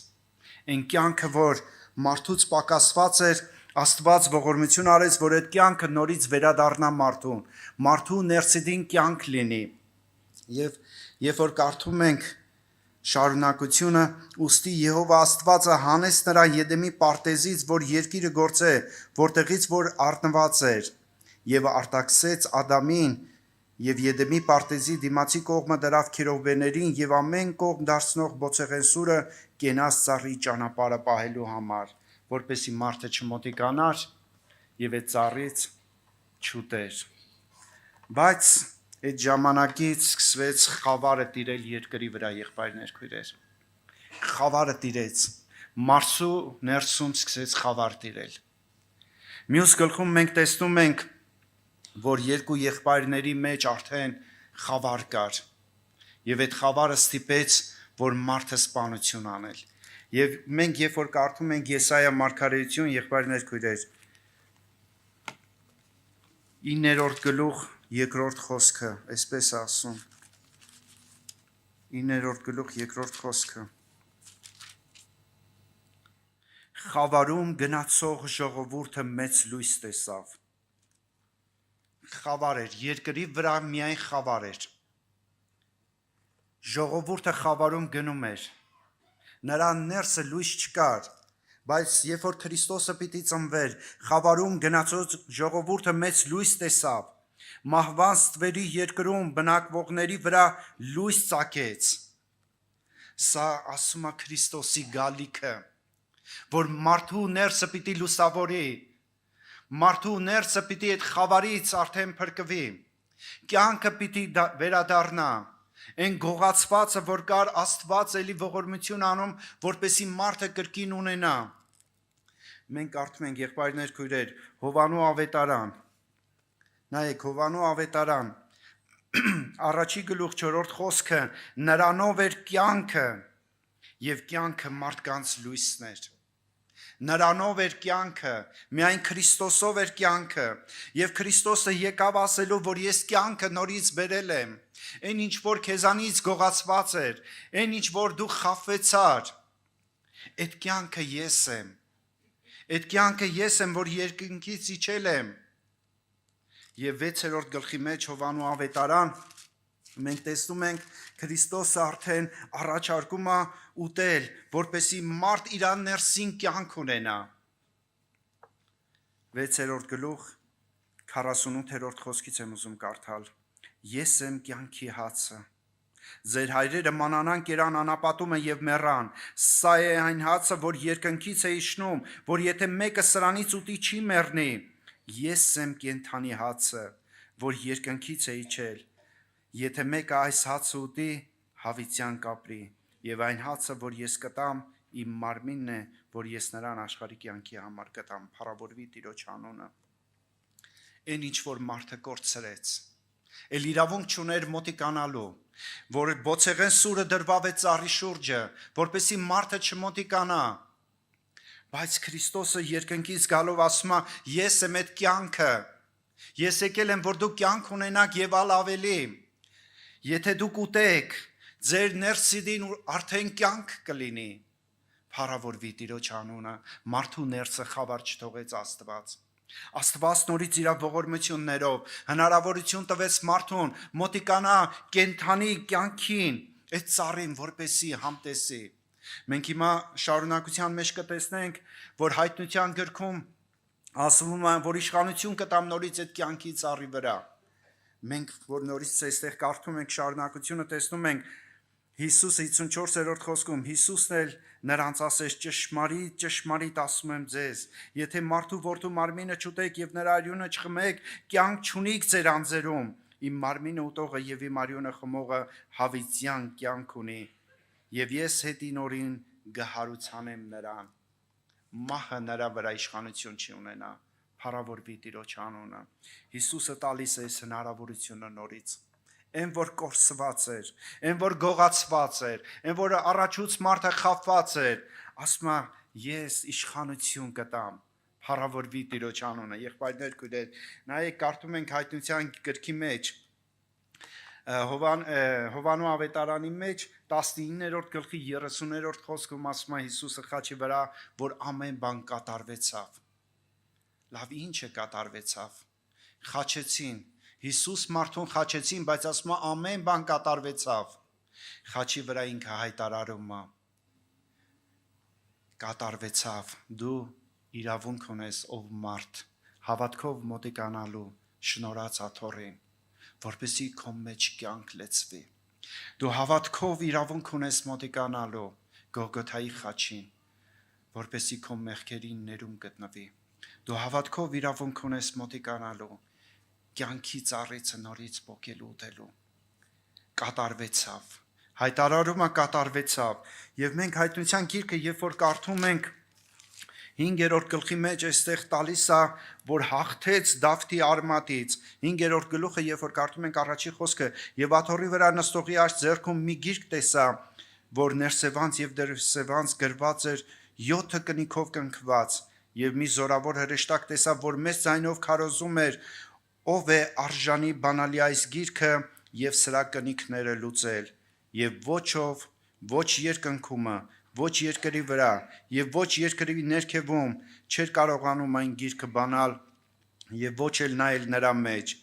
Այն կյանքը, որ մարդուց պակասված էր, Աստված ողորմություն արեց, որ այդ կյանքը նորից վերադառնա մարդուն, մարդու ներսիդին կյանք լինի։ Եվ երբ որ կարդում ենք շարունակությունը, ուստի Եհովա Աստվածը հանեց նրան Եդեմի պարտեզից, որ երկիրը գործե, որտեղից որ առնված էր, եւ արտաքսեց Ադամին, եւ Եդեմի պարտեզի դիմացի կողմը դրավ քերովբեներին եւ ամեն կողմ դարձնող բոցեղենսուրը կենաց ծառի ճանապարհը պահելու համար, որպեսի մարդը չմոտիկանար եւ այդ ծառից չուտեր։ Բայց այդ ժամանակից սկսվեց խավարը տիրել երկրի վրա, եղբայրներ, քույրեր։ Խավարը տիրեց, Մարսու ներսում սկսեց խավար տիրել։ Մյուս գլխում մենք տեսնում ենք, որ երկու եղբայրների մեջ արդեն խավար կար։ Եվ այդ խավարը ստիպեց, որ մարդը սպանություն անել։ Եվ մենք երբ որ կարդում ենք Եսայա մարգարեություն, եղբայրներ, քույրեր, 9-րդ գլուխ 2-րդ խոսքը, այսպես ասում։ 9-րդ գլուխ 2-րդ խոսքը։ Խավարում գնացող ժողովուրդը մեծ լույս տեսավ։ Խավար էր, երկրի վրա միայն խավար էր։ Ժողովուրդը խավարում գնում էր։ Նրա ներսը լույս չկար, բայց երբ որ Քրիստոսը պիտի ծնվեր, խավարում գնացող ժողովուրդը մեծ լույս տեսավ։ Մահվան ստվերի երկրում բնակվողների վրա լույս ծագեց։ Սա ասում է Քրիստոսի գալիքը, որ մարդու ներսը պիտի լուսավորի, մարդու ներսը պիտի այդ խավարից արդեն փրկվի, կյանքը պիտի վերադառնա, այն գողացվածը, որ կար, Աստված էլի ողորմություն անում, որպեսի մարդը կրկին ունենա։ Մենք կարդում ենք, եղբայրներ, քույրեր, Հովանու ավետարան, նայեք, Հովանու ավետարան, առաջի գլուխ 4-րդ խոսքը, նրանով էր կյանքը, եւ կյանքը մարդկանց լույսն էր։ Նրանով էր կյանքը, միայն Քրիստոսով էր կյանքը, եւ Քրիստոսը եկավ ասելով, որ ես կյանքը նորից բերել եմ, այն ինչ որ քեզանից գողացված էր, այն ինչ որ դու խաբվեցար, այդ կյանքը ես եմ, այդ կյանքը ես եմ, որ երկնքից իջել եմ։ Եվ 6-րդ գլխի մեջ Հովանու ավետարան մենք տեսնում ենք Քրիստոսը արդեն առաջարկում է ուտել, որպեսի մարդ իր ներսին կյանք ունենա։ 6-րդ գլուխ 48-րդ խոսքից եմ ուզում կարդալ։ Ես եմ կյանքի հացը։ Ձեր հայրերը մանանան կերան անապատումը եւ մեռան։ Սա է այն հացը, որ երկնքից է իջնում, որ եթե մեկը սրանից ուտի չի մեռնի։ Ես եմ կենդանի հացը, որ երկնքից է իջել, եթե մեկը այս հացը ուտի, հավիտյան կապրի, եւ այն հացը, որ ես կտամ, իմ մարմինն է, որ ես նրան աշխարհի կյանքի համար կտամ, փառավորվի Տիրոջ անունը։ Այն ինչ որ մարդը կորցրեց, էլ իրավունք չուներ մոտիկանալու, որ բոցեղեն սուրը դրվավ է ծառի շուրջը, որպեսի մարդը չմոտիկանա, բայց Քրիստոսը երկնքից գալով ասում է, ես եմ այդ կյանքը, ես եկել եմ, որ դուք կյանք ունենաք եւ ավելի, եթե դուք ուտեք, ձեր ներսիդին արդեն կյանք կլինի, փառավորվի Տիրոջ անունը, մարդու ներսը խավար չթողեց Աստված։ Աստված նորից իր ողորմություններով հնարավորություն տվեց մարդուն մոտիկանա կենթանի կյանքին, այդ ծառին որպեսի համտեսի։ Մենք հիմա շարունակության մեջ կտեսնենք, որ հայտնության գրքում ասվում է, որ իշխանություն կտամ նորից այդ կյանքի ծառի վրա։ Մենք որ նորից այստեղ կարդում ենք շարունակությունը, տեսնում ենք Հիսուսը 54-րդ խոսքում Հիսուսն էլ նրանց ասեց. ճշմարիտ, ճշմարիտ ասում եմ ձեզ, եթե մարդու որդու մարմինը չուտեք եւ նրա արյունը չխմեք, կյանք չունիք ձեր անձերում։ Իմ մարմինը ուտողը եւ իմ արյունը խմողը հավիտյան կյանք ունի, եւ ես հետին օրին գահարուցանեմ նրան։ Մահը նրա վրա իշխանություն չի ունենա։ Փառավորվի Տիրոջ անունը։ Հիսուսը տալիս է այս հնարավորությունը նորից։ Այն որ կորսված էր, այն որ գողացված էր, այն որ առաջուց մարդը խաբված էր, ասում է ես իշխանություն կտամ, փառավորվի Տիրոջ անունը։ Եղբայրներ քույրեր, նայեք կարդում ենք հայտնության գրքի մեջ Հովանու ավետարանի մեջ 19-րդ գլխի 30-րդ խոսքում ասում է Հիսուսը խաչի վրա, որ ամեն բան կատարվեցավ։ Լավ, ինչը կատարվեցավ։ Խաչեցին Հիսուս մարդուն խաչեցին, բայց ասում է ամեն բան կատարվեցավ։ Խաչի վրա ինքը հայտարարում է. կատարվեցավ, դու իրավունք ունես ով մարդ, հավատքով մոտիկանալու, շնորհաց աթոռին, որպեսզի քո մեջ կյանք լեցվի։ Դու հավատքով իրավունք ունես մոտիկանալու Գողգոթայի խաչին, որպեսզի քո մեղքերին ներում գտնվի։ Դու հավատքով իրավունք ունես մոտիկանալու կյանքի ծառիցը նորից պոկելու ուտելու։ Կատարվեցավ։ Հայտարարումը կատարվեցավ։ Եվ մենք հայտնության գիրքը, երբ որ կարդում ենք 5-րդ գլխի մեջ այստեղ տալիս է, որ հաղթեց Դավթի արմատից։ 5-րդ գլուխը, երբ որ կարդում ենք առաջի խոսքը, եւ աթոռի վրա նստողի աջ ձեռքում մի գիրք տեսա, որ ներսևանց եւ դրսևանց գրված էր 7 կնիքով կնքված, եւ մի զորավոր հրեշտակ տեսա, որ մեծ ձայնով քարոզում էր. ով է արժանի բանալի այս գիրքը եւ սրա կնիքները լուծել, եւ ոչով, ոչ երկնքումը, ոչ երկրի վրա եւ ոչ երկրի ներքևում չէր կարողանում այն գիրքը բանալ եւ ոչ էլ նայել նրա մեջ,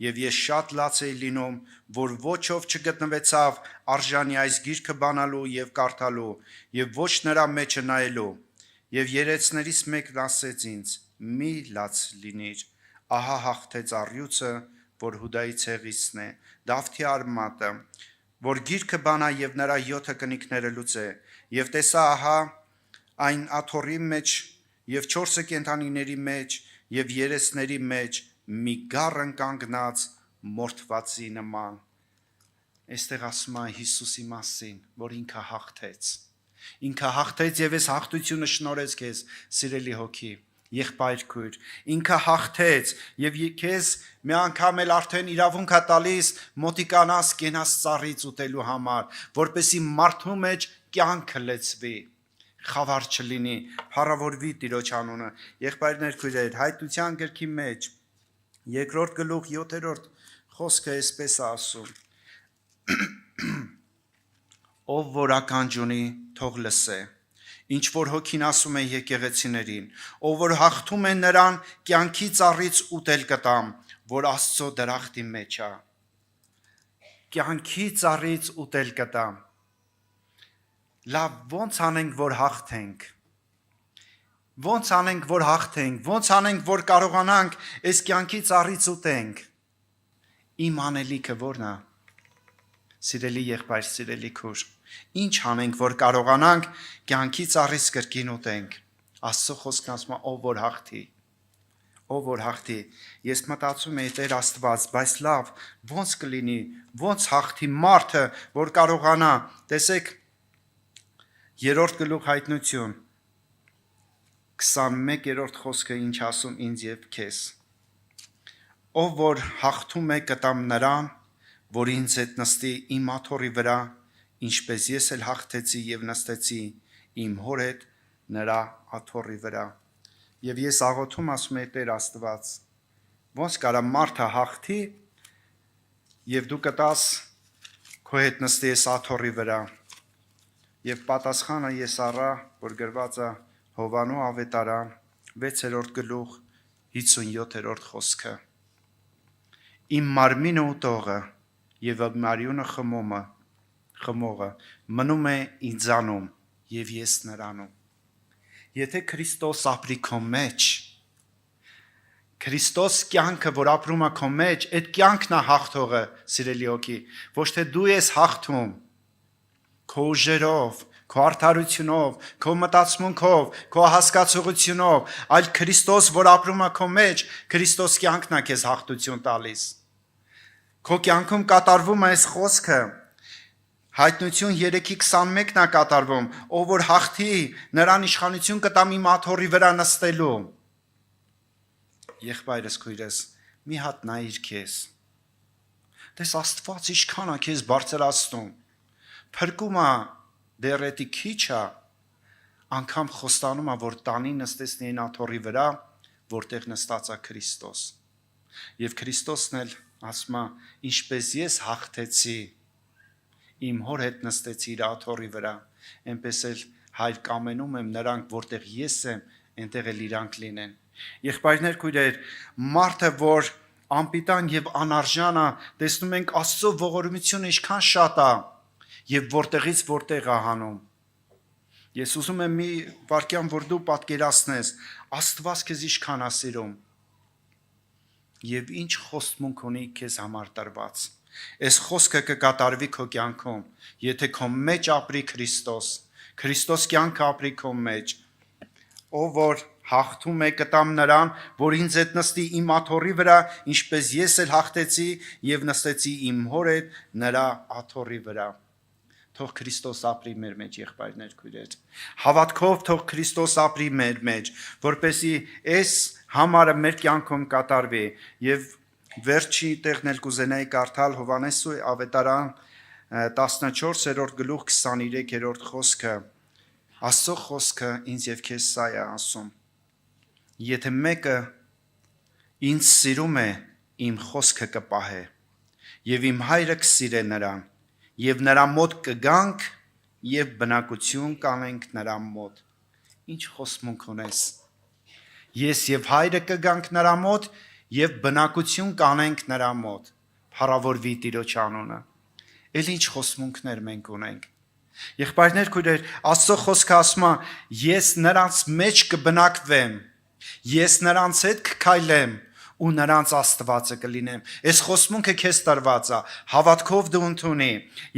եւ ես շատ լաց էի լինում, որ ոչով չգտնվեցավ արժանի այս գիրքը բանալու եւ կարդալու եւ ոչ նրա մեջը նայելու, եւ երեցներից մեկն ասեց ինձ. մի լաց լինիր, ահա հաղթեց առյուծը, որ Հուդայի ցեղիցն է, Դավթի արմատը, որ գիրքը բանա եւ նրա 7 կնիքները լուծե, եւ տեսա ահա այն աթոռի մեջ եւ 4 կենդանիների մեջ եւ երեսների մեջ մի գառն կանգնած մորթվածի նման։ Այստեղ ասում է Հիսուսի մասին, որ ինքը հաղթեց։ Ինքը հաղթեց եւ այս հաղթությունը շնորհեց քեզ, սիրելի հոգի, եղբայր քույր, ինքը հաղթեց եւ քեզ մի անգամ էլ արդեն իրավունք է տալիս մոտիկանաս կենաս ծառից ուտելու համար, որպեսի մարդու մեջ կյանքը լեցվի, խավար չլինի, փառավորվի Տիրոջ անունը։ Եղբայրներ քույրեր, հայտնության գրքի մեջ 2-րդ գլուխ 7-րդ խոսքը այսպես է ասում. ով որ ականջ ունի, թող լսե, ինչ որ հոգին ասում է եկեղեցիներին, ով որ հաղթում է նրան կյանքի ծառից ուտել կտամ, որ Աստծո դրախտի մեջ է։ Կյանքի ծառից ուտել կտամ։ Լավ, ո՞նց անենք, որ հաղթենք։ Ո՞նց անենք, որ հաղթենք, ո՞նց անենք, որ կարողանանք այս կյանքի ծառից ուտենք։ Իմ անելիքը ո՞րն է։ Սիրելի եղբայր, սիրելի քույր, ինչ անենք, որ կարողանանք կյանքի ծառից կրկին ուտենք։ Աստծո խոսքն ասում է, ով որ հաղթի, ով որ հաղթի։ Ես մտածում եի Տեր Աստված, բայց լավ, ո՞նց կլինի, ո՞նց հաղթի մարդը, որ կարողանա։ Տեսեք 3-րդ գլուխ Հայտնություն 21-րդ խոսքը ինչ ասում ինձ եւ քեզ։ Ով որ հաղթում է կտամ նրան, որ ինձ հետ նստի իմ աթոռի վրա, ինչպես ես էլ հաղթեցի եւ նստեցի իմ հոր հետ նրա աթոռի վրա։ Եվ ես աղոթում ասում եմ Տեր Աստված, ոնց կարա մարդը հաղթի եւ դու կտաս քո հետ նստի ես աթոռի վրա։ Եվ պատասխանը ես առա, որ գրված է Հովանու ավետարան 6-րդ գլուխ 57-րդ խոսքը։ Իմ մարմինը ուտողը եւ մարյունը խմողը մնում է ինձանում եւ ես նրանում։ Եթե Քրիստոս ապրի քո մեջ, Քրիստոս կյանքը, որ ապրում է քո մեջ, այդ կյանքն է հաղթողը, սիրելի օքի, ոչ թե դու ես հաղթում քո ուժերով, քո արդարությունով, քո մտածմունքով, քո հասկացողությունով, այլ Քրիստոս, որ ապրում է քո մեջ, Քրիստոս կյանքն է քեզ հաղթություն տալիս։ Քո կյանքում կատարվում է այս խոսքը, Հայտնություն 3:21-ն է կատարվում, ով որ հաղթի, նրան իշխանություն կտամ իմ աթոռի վրա նստելու։ Եղբայրս քույրս, մի հատ նայիր քեզ։ Տես Աստված ինչքան է քեզ բարձրացնում։ Փրկում է դերետի քիչ է, անգամ խոստանում է, որ տանի նստեցնի այն աթոռի վրա, որտեղ նստած է Քրիստոս։ Եվ Քրիստոսն էլ ասում է, ինչպես ես հաղթեցի, իմ հոր հետ նստեցի իր աթոռի վրա, այնպես էլ հայր կամենում եմ նրանք, որտեղ ես եմ, այնտեղ էլ իրանք լինեն։ Եղբայրներ քույրեր, մարդը, որ անպիտան եւ անարժան է, տեսնում ենք Աստծո ողորմությունը ինչքան շատ է եւ որտեղից որտեղ է հանում։ Ես ուզում եմ մի վարքյան, որ դու պատկերացնես, Աստված քեզ ինչքան է սիրում եւ ինչ խոստմունք ունի քեզ համար տրված։ Այս խոսքը կկատարվի քո կյանքում, եթե քո մեջ ապրի Քրիստոս, Քրիստոս կյանքը ապրի քո մեջ, ով որ հաղթում է կտամ նրան, որ ինձ հետ նստի իմ աթոռի վրա, ինչպես ես էլ հաղթեցի եւ նստեցի իմ հոր հետ նրա աթոռի վրա։ Թող Քրիստոս ապրի մեր մեջ, եղբայրներ քույրեր։ Հավատքով թող Քրիստոս ապրի մեր մեջ, որպեսզի այս համարը մեր կյանքում կատարվի եւ Վերջի տեղն էլ կուզենայի կարդալ Հովանեսու ավետարան 14-րդ գլուխ 23-րդ խոսքը։ Աստծո խոսքը ինձ եւ քեզ սա է ասում. Եթե մեկը ինձ սիրում է, իմ խոսքը կպահե, եւ իմ հայրը կսիրե նրան, եւ նրա մոտ կգանք եւ բնակություն կանենք նրա մոտ։ Ինչ խոստմունք ունես։ Ես եւ հայրը կգանք նրա մոտ եւ բնակություն կանենք նրա մոտ, փառավորվի Տիրոջ անունը։ Էլ ինչ խոստմունքներ մենք ունենք։ Եղբայրներ քույրեր, Աստծո խոսքը ասում է, ես նրանց մեջ կբնակվեմ, ես նրանց հետ կքայլեմ ու նրանց Աստվածը կլինեմ։ Այս խոստմունքը քեզ տրված է, հավատքով դու ընդունի։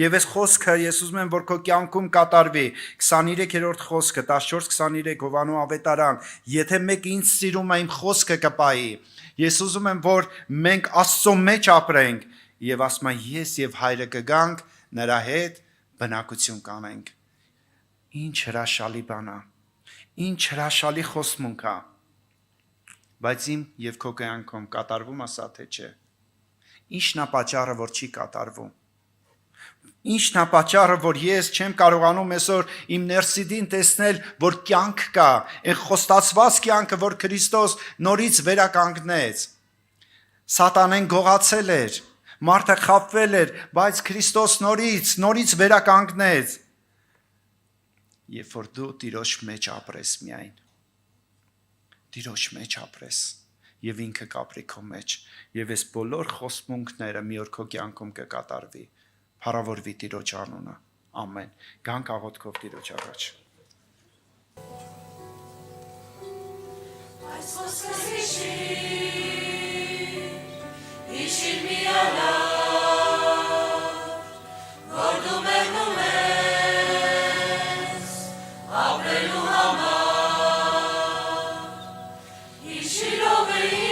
Եվ այս խոսքը ես ուզում եմ, որ քո կյանքում կատարվի։ 23-րդ խոսքը, 14-23 Հովանու ավետարան, եթե մեկը ինձ սիրում է, իմ խոսքը կպահի։ Ես ուզում եմ, որ մենք Աստծո մեջ ապրենք եւ ասում եմ, ես եւ հայրը կգանք նրա հետ բնակություն կանենք։ Ինչ հրաշալի բան է։ Ինչ հրաշալի խոստմունք է։ Բայց իմ եւ քո կյանքում կատարվում է սա թե չէ։ Ինչն է պատճառը, որ չի կատարվում։ Ինչն է պատճառը, որ ես չեմ կարողանում այսօր իմ ներսիդին տեսնել, որ կյանք կա, այն խոստացված կյանքը, որ Քրիստոս նորից վերականգնեց։ Սատանեն գողացել էր, մարդը խաբվել էր, բայց Քրիստոս նորից վերականգնեց։ Երբ որ դու Տիրոջ մեջ ապրես միայն, Տիրոջ մեջ ապրես, եւ ինքը կապրի քո մեջ, եւ այս բոլոր խոստմունքները մի օր քո կյանքում կկատարվի։ Փառավորվի Տիրոջ անունը։ Ամեն։ Գանք աղոթքով Տիրոջ առաջ։ Այս խոսքը հիշիր միանալ, որ դու մերնում ես ապրելու համար, հիշիր ով է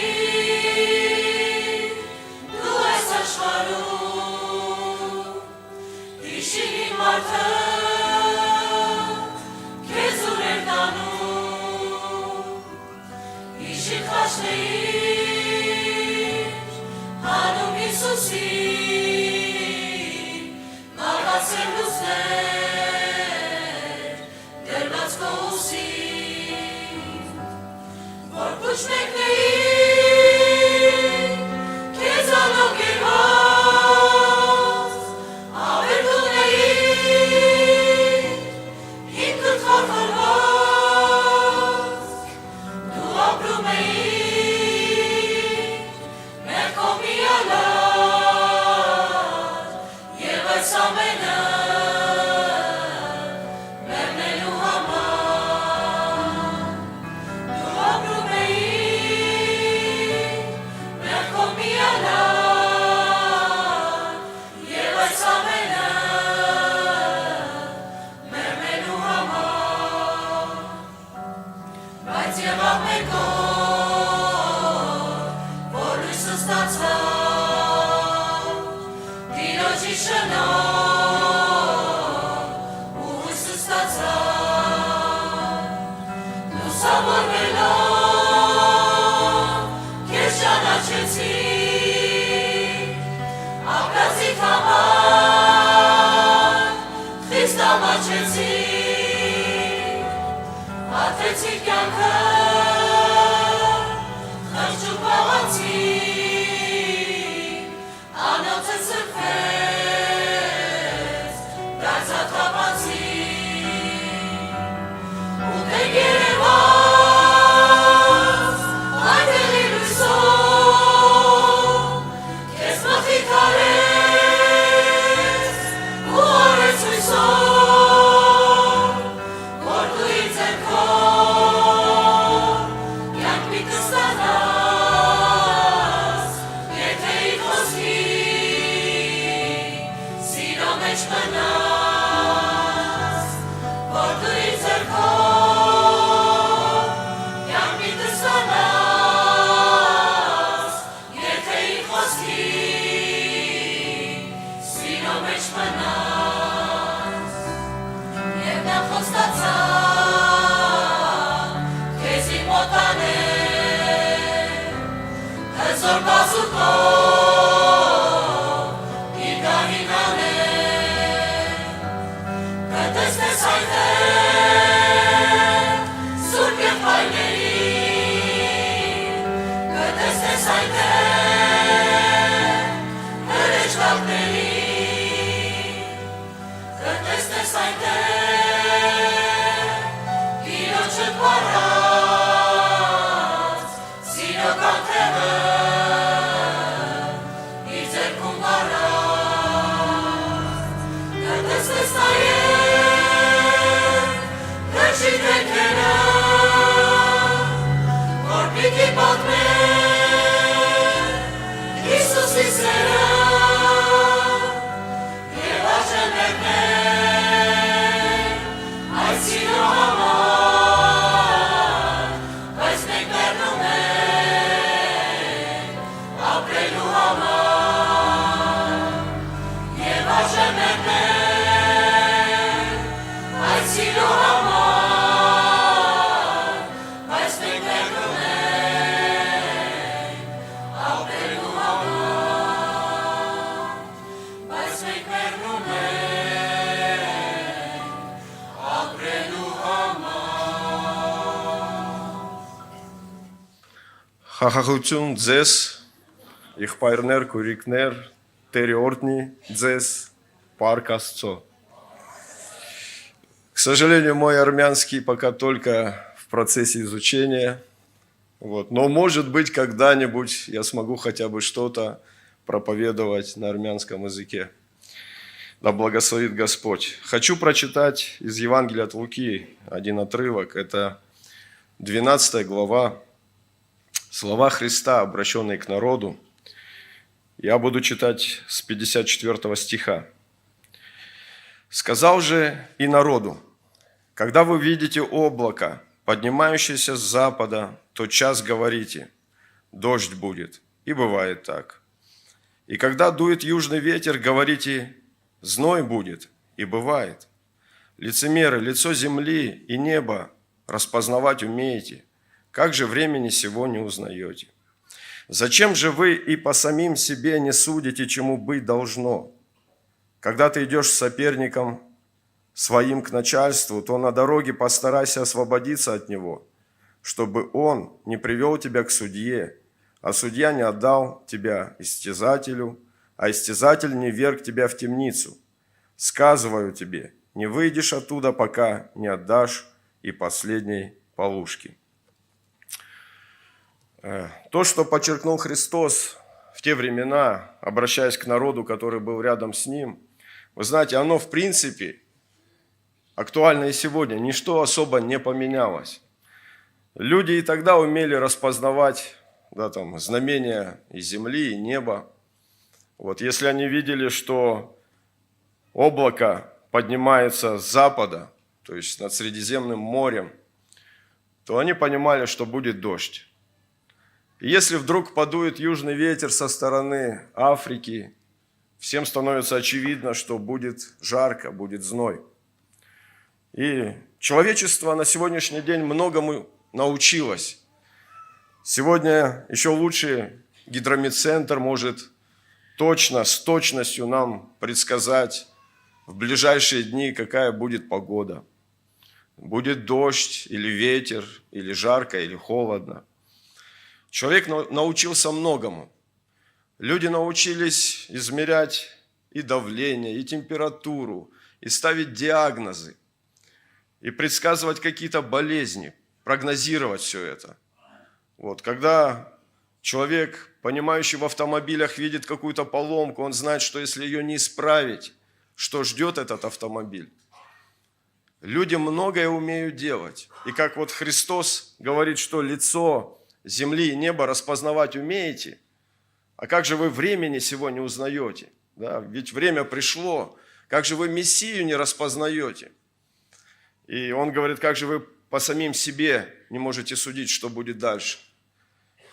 Խաղաղություն ձեզ, եղբայրներ, քույրիկներ, Տերի օրհնի ձեզ, Պարկ Աստծո. К сожалению, мой армянский пока только в процессе изучения, но может быть когда-нибудь я смогу хотя бы что-то проповедовать на армянском языке. Да благословит Господь. Хочу прочитать из Евангелия от Луки один отрывок. Это 12 глава. Слова Христа, обращенные к народу. Я буду читать с 54 стиха. «Сказал же и народу, когда вы видите облако, поднимающееся с запада, тотчас говорите, дождь будет, и бывает так. И когда дует южный ветер, говорите, зной будет, и бывает. Лицемеры, лицо земли и неба распознавать умеете, как же времени сего не узнаете? Зачем же вы и по самим себе не судите, чему быть должно? Когда ты идешь с соперником своим к начальству, то на дороге постарайся освободиться от него, чтобы он не привел тебя к судье, а судья не отдал тебя истязателю, а истязатель не вверг тебя в темницу. Сказываю тебе, не выйдешь оттуда, пока не отдашь и последней полушки». То, что подчеркнул Христос в те времена, обращаясь к народу, который был рядом с Ним, вы знаете, оно в принципе актуально и сегодня, ничто особо не поменялось. Люди и тогда умели распознавать знамения и земли, и неба. Вот, если они видели, что облако поднимается с запада, то есть над Средиземным морем, то они понимали, что будет дождь. И если вдруг подует южный ветер со стороны Африки, всем становится очевидно, что будет жарко, будет зной. И человечество на сегодняшний день многому научилось. Сегодня еще лучше гидрометцентр может точно, с точностью нам предсказать в ближайшие дни, какая будет погода. Будет дождь или ветер, или жарко, или холодно. Человек научился многому. Люди научились измерять и давление, и температуру, и ставить диагнозы, и предсказывать какие-то болезни, прогнозировать все это. Вот, когда человек, понимающий в автомобилях, видит какую-то поломку, он знает, что если ее не исправить, что ждет этот автомобиль. Люди многое умеют делать. И как вот Христос говорит, что лицо земли и неба распознавать умеете, а как же вы времени сегодня узнаете? Да, ведь время пришло. Как же вы Мессию не распознаете? И он говорит, как же вы по самим себе не можете судить, что будет дальше?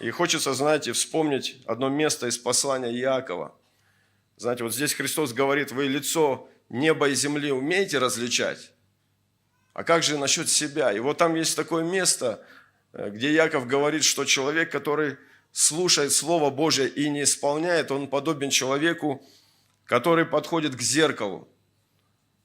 И хочется, знаете, вспомнить одно место из послания Иакова. Знаете, вот здесь Христос говорит, вы лицо неба и земли умеете различать? А как же насчет себя? И вот там есть такое место, где Иаков говорит, что человек, который слушает Слово Божие и не исполняет, он подобен человеку, который подходит к зеркалу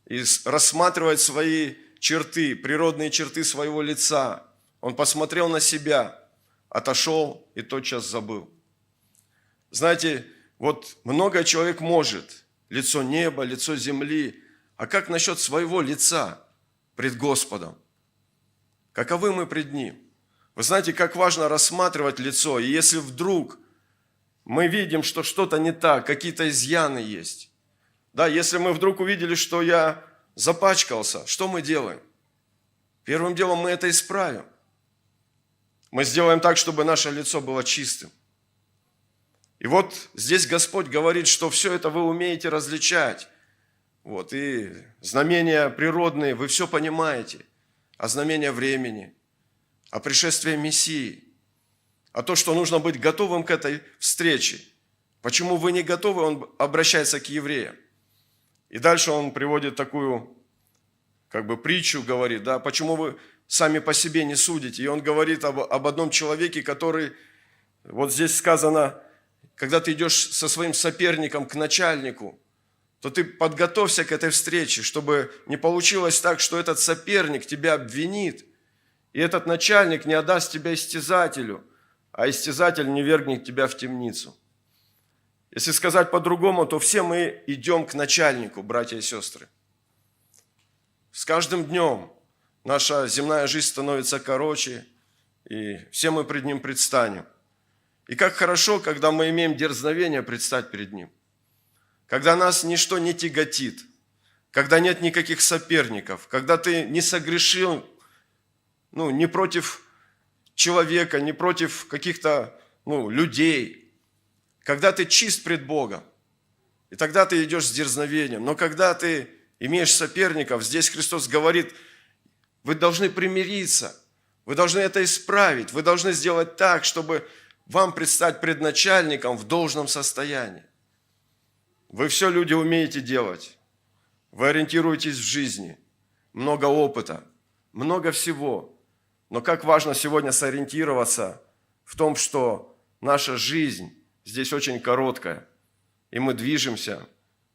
и рассматривает свои черты, природные черты своего лица. Он посмотрел на себя, отошел и тотчас забыл. Знаете, вот многое человек может, лицо неба, лицо земли, а как насчет своего лица пред Господом? Каковы мы пред Ним? Вы знаете, как важно рассматривать лицо, и если вдруг мы видим, что что-то не так, какие-то изъяны есть, да, если мы вдруг увидели, что я запачкался, что мы делаем? Первым делом мы это исправим. Мы сделаем так, чтобы наше лицо было чистым. И вот здесь Господь говорит, что все это вы умеете различать. Вот, и знамения природные, вы все понимаете, а знамения времени, о пришествии Мессии, а то, что нужно быть готовым к этой встрече. Почему вы не готовы, он обращается к евреям. И дальше он приводит такую, притчу, говорит, да, почему вы сами по себе не судите. И он говорит об одном человеке, который, вот здесь сказано, когда ты идешь со своим соперником к начальнику, то ты подготовься к этой встрече, чтобы не получилось так, что этот соперник тебя обвинит, и этот начальник не отдаст тебя истязателю, а истязатель не вергнет тебя в темницу. Если сказать по-другому, то все мы идем к начальнику, братья и сестры. С каждым днем наша земная жизнь становится короче, и все мы пред Ним предстанем. И как хорошо, когда мы имеем дерзновение предстать перед Ним. Когда нас ничто не тяготит, когда нет никаких соперников, когда ты не согрешил, не против человека, не против каких-то людей, когда ты чист пред Богом, и тогда ты идешь с дерзновением. Но когда ты имеешь соперников, здесь Христос говорит, вы должны примириться, вы должны это исправить, вы должны сделать так, чтобы вам предстать пред начальником в должном состоянии. Вы все, люди, умеете делать. Вы ориентируетесь в жизни. Много опыта, много всего. Но как важно сегодня сориентироваться в том, что наша жизнь здесь очень короткая, и мы движемся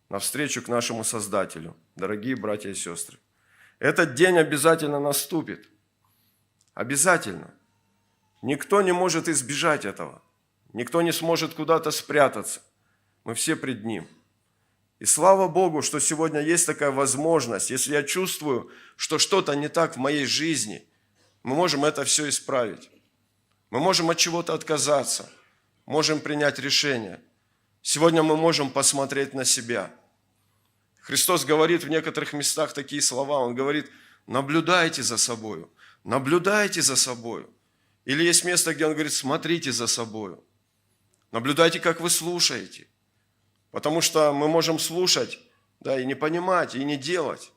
навстречу к нашему Создателю. Дорогие братья и сестры, этот день обязательно наступит. Обязательно. Никто не может избежать этого. Никто не сможет куда-то спрятаться. Мы все пред Ним. И слава Богу, что сегодня есть такая возможность. Если я чувствую, что что-то не так в моей жизни, мы можем это все исправить. Мы можем от чего-то отказаться. Можем принять решение. Сегодня мы можем посмотреть на себя. Христос говорит в некоторых местах такие слова. Он говорит: наблюдайте за собою. Наблюдайте за собою. Или есть место, где Он говорит: смотрите за собою. Наблюдайте, как вы слушаете. Потому что мы можем слушать, да, и не понимать, и не делать.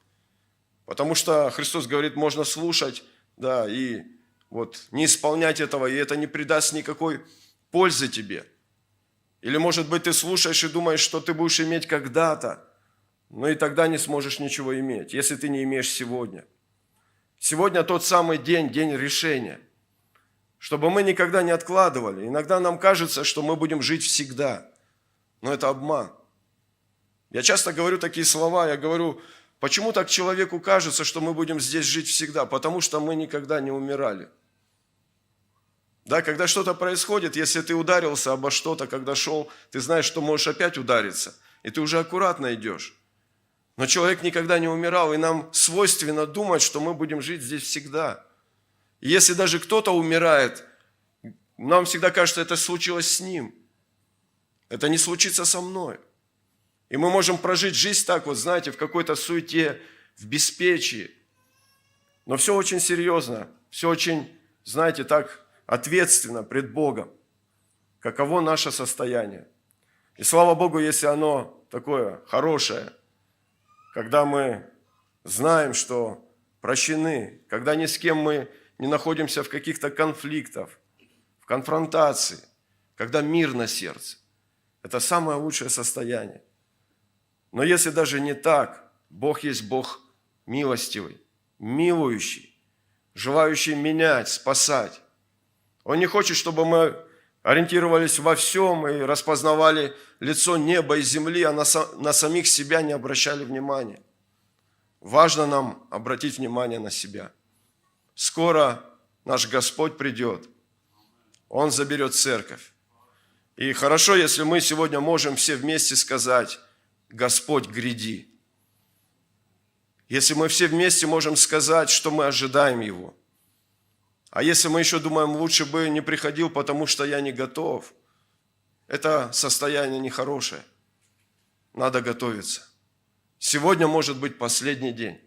Потому что Христос говорит, можно слушать, да, и вот не исполнять этого, и это не придаст никакой пользы тебе. Или, может быть, ты слушаешь и думаешь, что ты будешь иметь когда-то, но и тогда не сможешь ничего иметь, если ты не имеешь сегодня. Сегодня тот самый день, день решения, чтобы мы никогда не откладывали. Иногда нам кажется, что мы будем жить всегда. Но это обман. Я часто говорю такие слова, я говорю, почему так человеку кажется, что мы будем здесь жить всегда? Потому что мы никогда не умирали. Да, когда что-то происходит, если ты ударился обо что-то, когда шел, ты знаешь, что можешь опять удариться, и ты уже аккуратно идешь. Но человек никогда не умирал, и нам свойственно думать, что мы будем жить здесь всегда. И если даже кто-то умирает, нам всегда кажется, это случилось с ним. Это не случится со мной. И мы можем прожить жизнь так вот, знаете, в какой-то суете, в беспечии. Но все очень серьезно, все очень, знаете, так ответственно пред Богом. Каково наше состояние. И слава Богу, если оно такое хорошее, когда мы знаем, что прощены, когда ни с кем мы не находимся в каких-то конфликтах, в конфронтации, когда мир на сердце. Это самое лучшее состояние. Но если даже не так, Бог есть Бог милостивый, милующий, желающий менять, спасать. Он не хочет, чтобы мы ориентировались во всем и распознавали лицо неба и земли, а на самих себя не обращали внимания. Важно нам обратить внимание на себя. Скоро наш Господь придет, Он заберет церковь. И хорошо, если мы сегодня можем все вместе сказать: Господь, гряди. Если мы все вместе можем сказать, что мы ожидаем Его. А если мы еще думаем, лучше бы не приходил, потому что я не готов, это состояние нехорошее. Надо готовиться. Сегодня может быть последний день.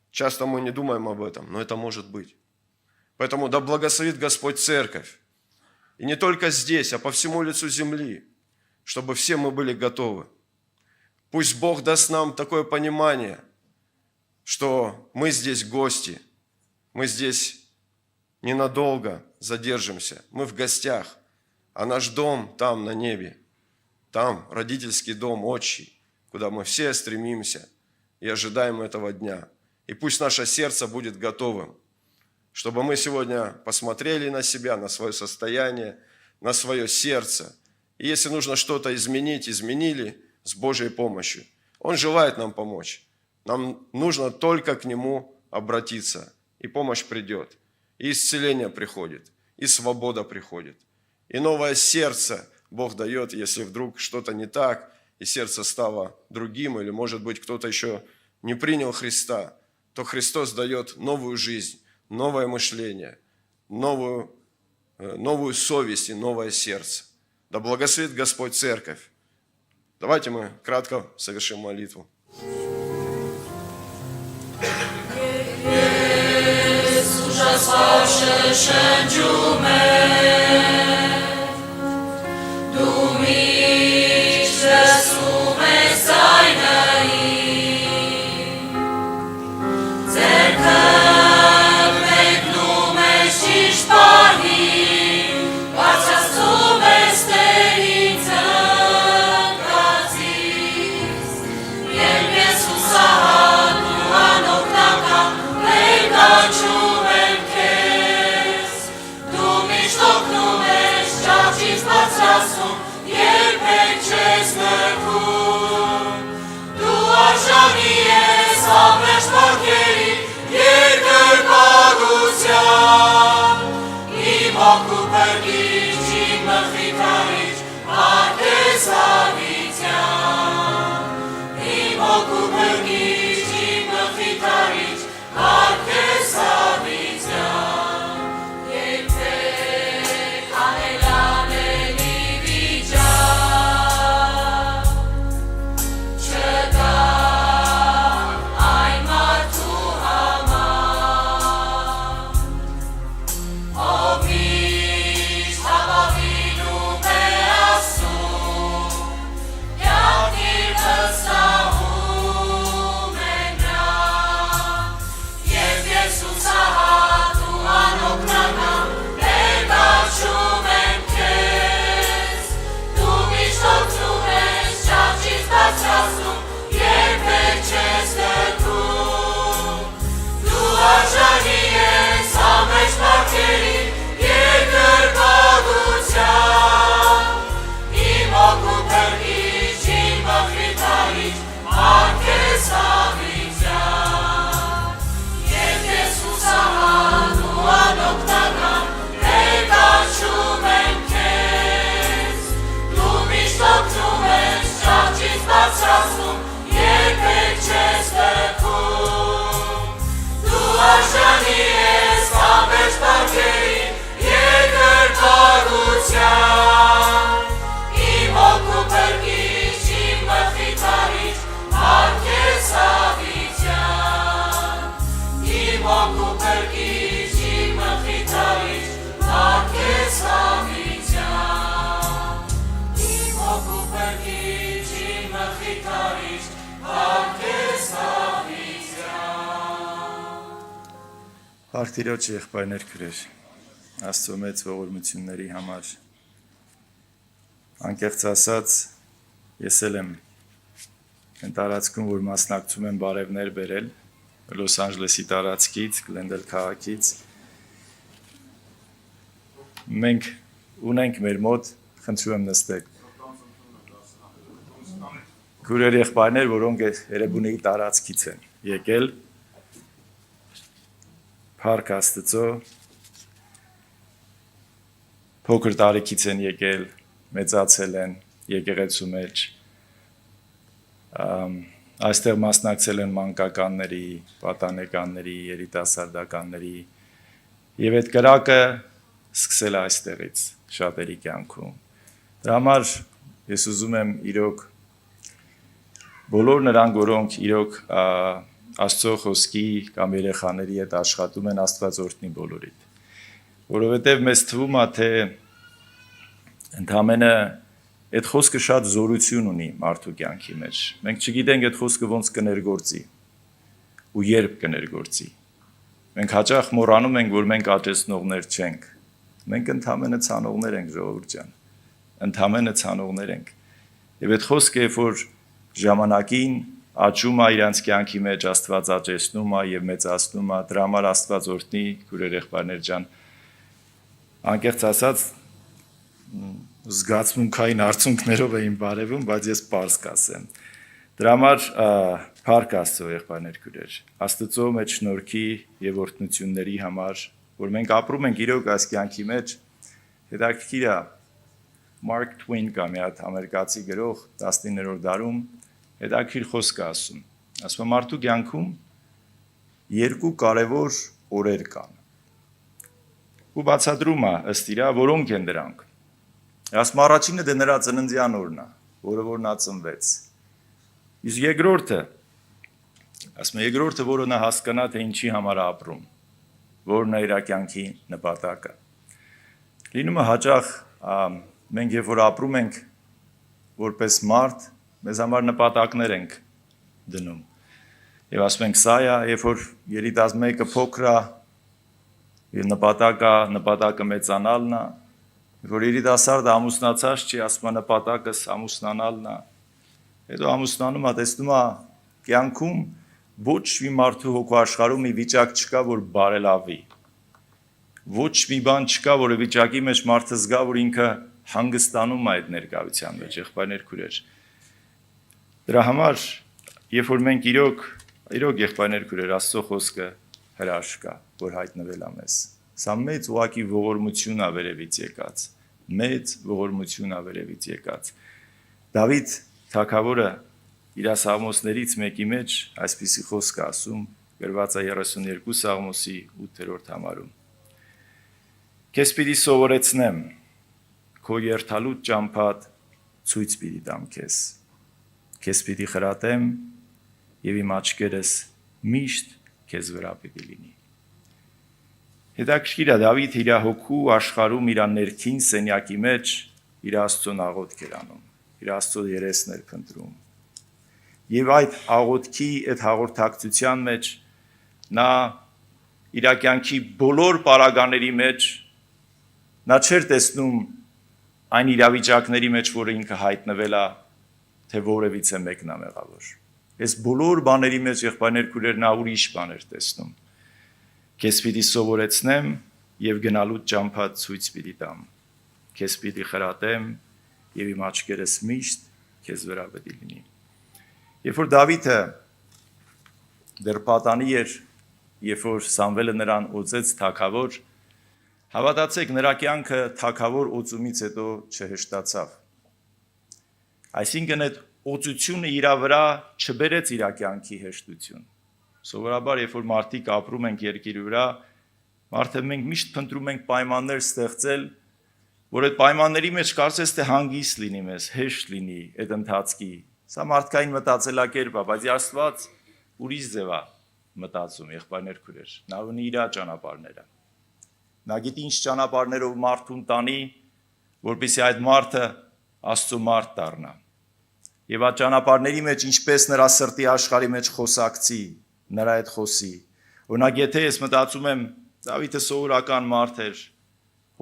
Часто мы не думаем об этом, но это может быть. Поэтому да благословит Господь церковь. И не только здесь, а по всему лицу земли, чтобы все мы были готовы. Пусть Бог даст нам такое понимание, что мы здесь гости, мы здесь ненадолго задержимся, мы в гостях, а наш дом там, на небе, там родительский дом, отчий, куда мы все стремимся и ожидаем этого дня. И пусть наше сердце будет готовым, чтобы мы сегодня посмотрели на себя, на свое состояние, на свое сердце. И если нужно что-то изменить, изменили с Божьей помощью. Он желает нам помочь. Нам нужно только к Нему обратиться, и помощь придет, и исцеление приходит, и свобода приходит. И новое сердце Бог дает, если вдруг что-то не так, и сердце стало другим, или, может быть, кто-то еще не принял Христа, то Христос дает новую жизнь, новое мышление, новую совесть и новое сердце. Да благословит Господь церковь. Давайте мы кратко совершим молитву. Dumiș Domnule, Արտիրոջ եղբայրներ քրեր, Աստծո մեծ ողորմությունների համար, անկեղծ ասած, ես էլ եմ այն տարածքում, որ մասնակցում եմ բարևներ բերել, Լոս Անջելեսի տարածքից, Գլենդել քաղաքից, մենք ունենք մեր մոտ, խնդրում եմ նստեք, քուրեր եղբայրներ, որոնք Էրեբունիի տարածքից են եկել, Փառք Աստծո, փոքր տարիքից են եկել, մեծացել են եկեղեցու մեջ, այստեղ մասնակցել են մանկականների, պատանեկանների, երիտասարդականների եւ այդ կրակը սկսել է այստեղից շատերի կյանքում։ Դրա համար ես ուզում եմ իրոք բոլոր նրանք, որոնք իրոք Աստծո խոսքի կամ երեխաների հետ աշխատում են Աստված օրհնի բոլորիդ։ Որովհետև մեզ թվում է, թե ընդամենը այդ խոսքը շատ զորություն ունի մարդու կյանքի մեջ։ Մենք չգիտենք այդ խոսքը ոնց կներգործի ու երբ կներգործի։ Մենք հաճախ մոռանում ենք, որ մենք աճեցնողներ չենք։ Մենք ընդամենը ցանողներ ենք, ժողովուրդ ջան։ Ընդամենը ցանողներ ենք։ Եվ այդ խոսքը, երբ որ ժամանակին աճում է իրանց կյանքի մեջ, Աստված աճեցնում է եւ մեծացնում է, դրա համար Աստված օրհնի, քուրեր եղբայրներ ջան, անկեղծ ասած զգացմունքային արցունքներով էին բարևում, բայց ես պարզ կասեմ։ Դրա համար փառք Աստծո եղբայրներ քուրեր, Աստծո մեջ շնորհքի եւ օրհնությունների համար, որ մենք ապրում ենք իրոք այս կյանքի մեջ, հետաքրքիր է Mark Twain կա մի հատ ամերիկացի գրող 19-րդ դարում հետաքրքիր խոսք է ասում։ Ասում է մարդու կյանքում երկու կարևոր օրեր կան։ Ու բացատրում է ըստ իրա, որոնք են դրանք։ Ասում առաջինը դե նրա ծննդյան օրն է, որը որ նա ծնվեց։ Իսկ երկրորդը, ասում է երկրորդը, որը նա հասկանա, թե ինչի համար է ապրում, որն է իր կյանքի նպատակը։ Լինում է հաճախ մենք երբ որ ապրում ենք որպես մարդ, մեզ համար նպատակներ ենք դնում։ Եվ ասում ենք սա է, երբ որ երիտասարդ մեկը փոքր է, եւ նպատակը մեծանալն է, որ երիտասարդը ամուսնացած չի, ասում է նպատակս ամուսնանալն է։ Հետո ամուսնանում է, տեսնում է կյանքում ոչ մի մարդու հոգու աշխարհում մի վիճակ չկա, որ բարելավի։ Ոչ մի բան չկա, որը վիճակի մեջ մարդը զգա, որ ինքը հանգստանում է այդ ներկայության մեջ, եղբայրներ քուրեր։ Դրա համար, երբ որ մենք իրոք եղբայրներ քուրեր, Աստծո խոսքը հրաշք է, որ հայտնվել է մեզ։ Սա մեծ ուղղակի ողորմություն է վերևից եկած, մեծ ողորմություն է վերևից եկած։ Դավիթ թագավորը իր սաղմոսներից մեկի մեջ այսպիսի խոսք է ասում, գրված է 32 սաղմոսի 8-րդ համարում։ Քեզ պիտի սովորեցնեմ, քո երթալուտ ճամփատ ցույց պիտի տամ քեզ։ Քեզ պիտի խրատեմ եւ իմ աչքերս միշտ քեզ վրա պիտի լինի։ Հետաքրքիր է Դավիթ իր հոգու աշխարհում իր ներքին սենյակի մեջ իր Աստծուն աղոթք էր անում, իր Աստծո երեսն էր փնտրում։ Եվ այդ աղոթքի, այդ հաղորդակցության մեջ նա իր կյանքի բոլոր պարագաների մեջ նա չէր տեսնում այն իրավիճակների մեջ, որը ինքը հայտնվել է, թե որևիցե մեկն է մեղավոր։ Այս բոլոր բաների մեջ եղբայրներ քույրեր նա ուրիշ բան էր տեսնում։ Քեզ պիտի սովորեցնեմ եւ գնալու ճամփա ցույց պիտի տամ։ Քեզ պիտի խրատեմ եւ իմ աչքերս միշտ քեզ վրա պիտի լինի։ Երբ որ Դավիթը դեռ պատանի էր, երբ որ Սամվելը նրան օծեց թագավոր, հավատացեք, նրա կյանքը թագավոր օծումից հետո չհեշտացավ։ Այսինքն այդ օծությունը իր վրա չբերեց իր կյանքի հեշտություն։ Սովորաբար, երբ որ մարդիկ ապրում ենք երկրի վրա, մարդը մենք միշտ փնտրում ենք պայմաններ ստեղծել, որ այդ պայմանների մեջ կարծես թե հանգիստ լինի մեզ, հեշտ լինի այդ ընթացքի։ Սա մարդկային մտածելակերպ է, բայց Աստված ուրիշ ձև է մտածում, եղբայրներ քույրեր։ Նա ունի իր ճանապարհները։ Նա գիտի ինչ ճանապարհներով մարդուն տանի, որպեսզի այդ մարդը Աստծո մարդ դառնա։ Եվ այդ ճանապարհների մեջ ինչպես նրա սրտի աշխարհի մեջ խոսակցի, նրա հետ խոսի։ Օրինակ, եթե ես մտածում եմ, Դավիթը սովորական մարդ էր,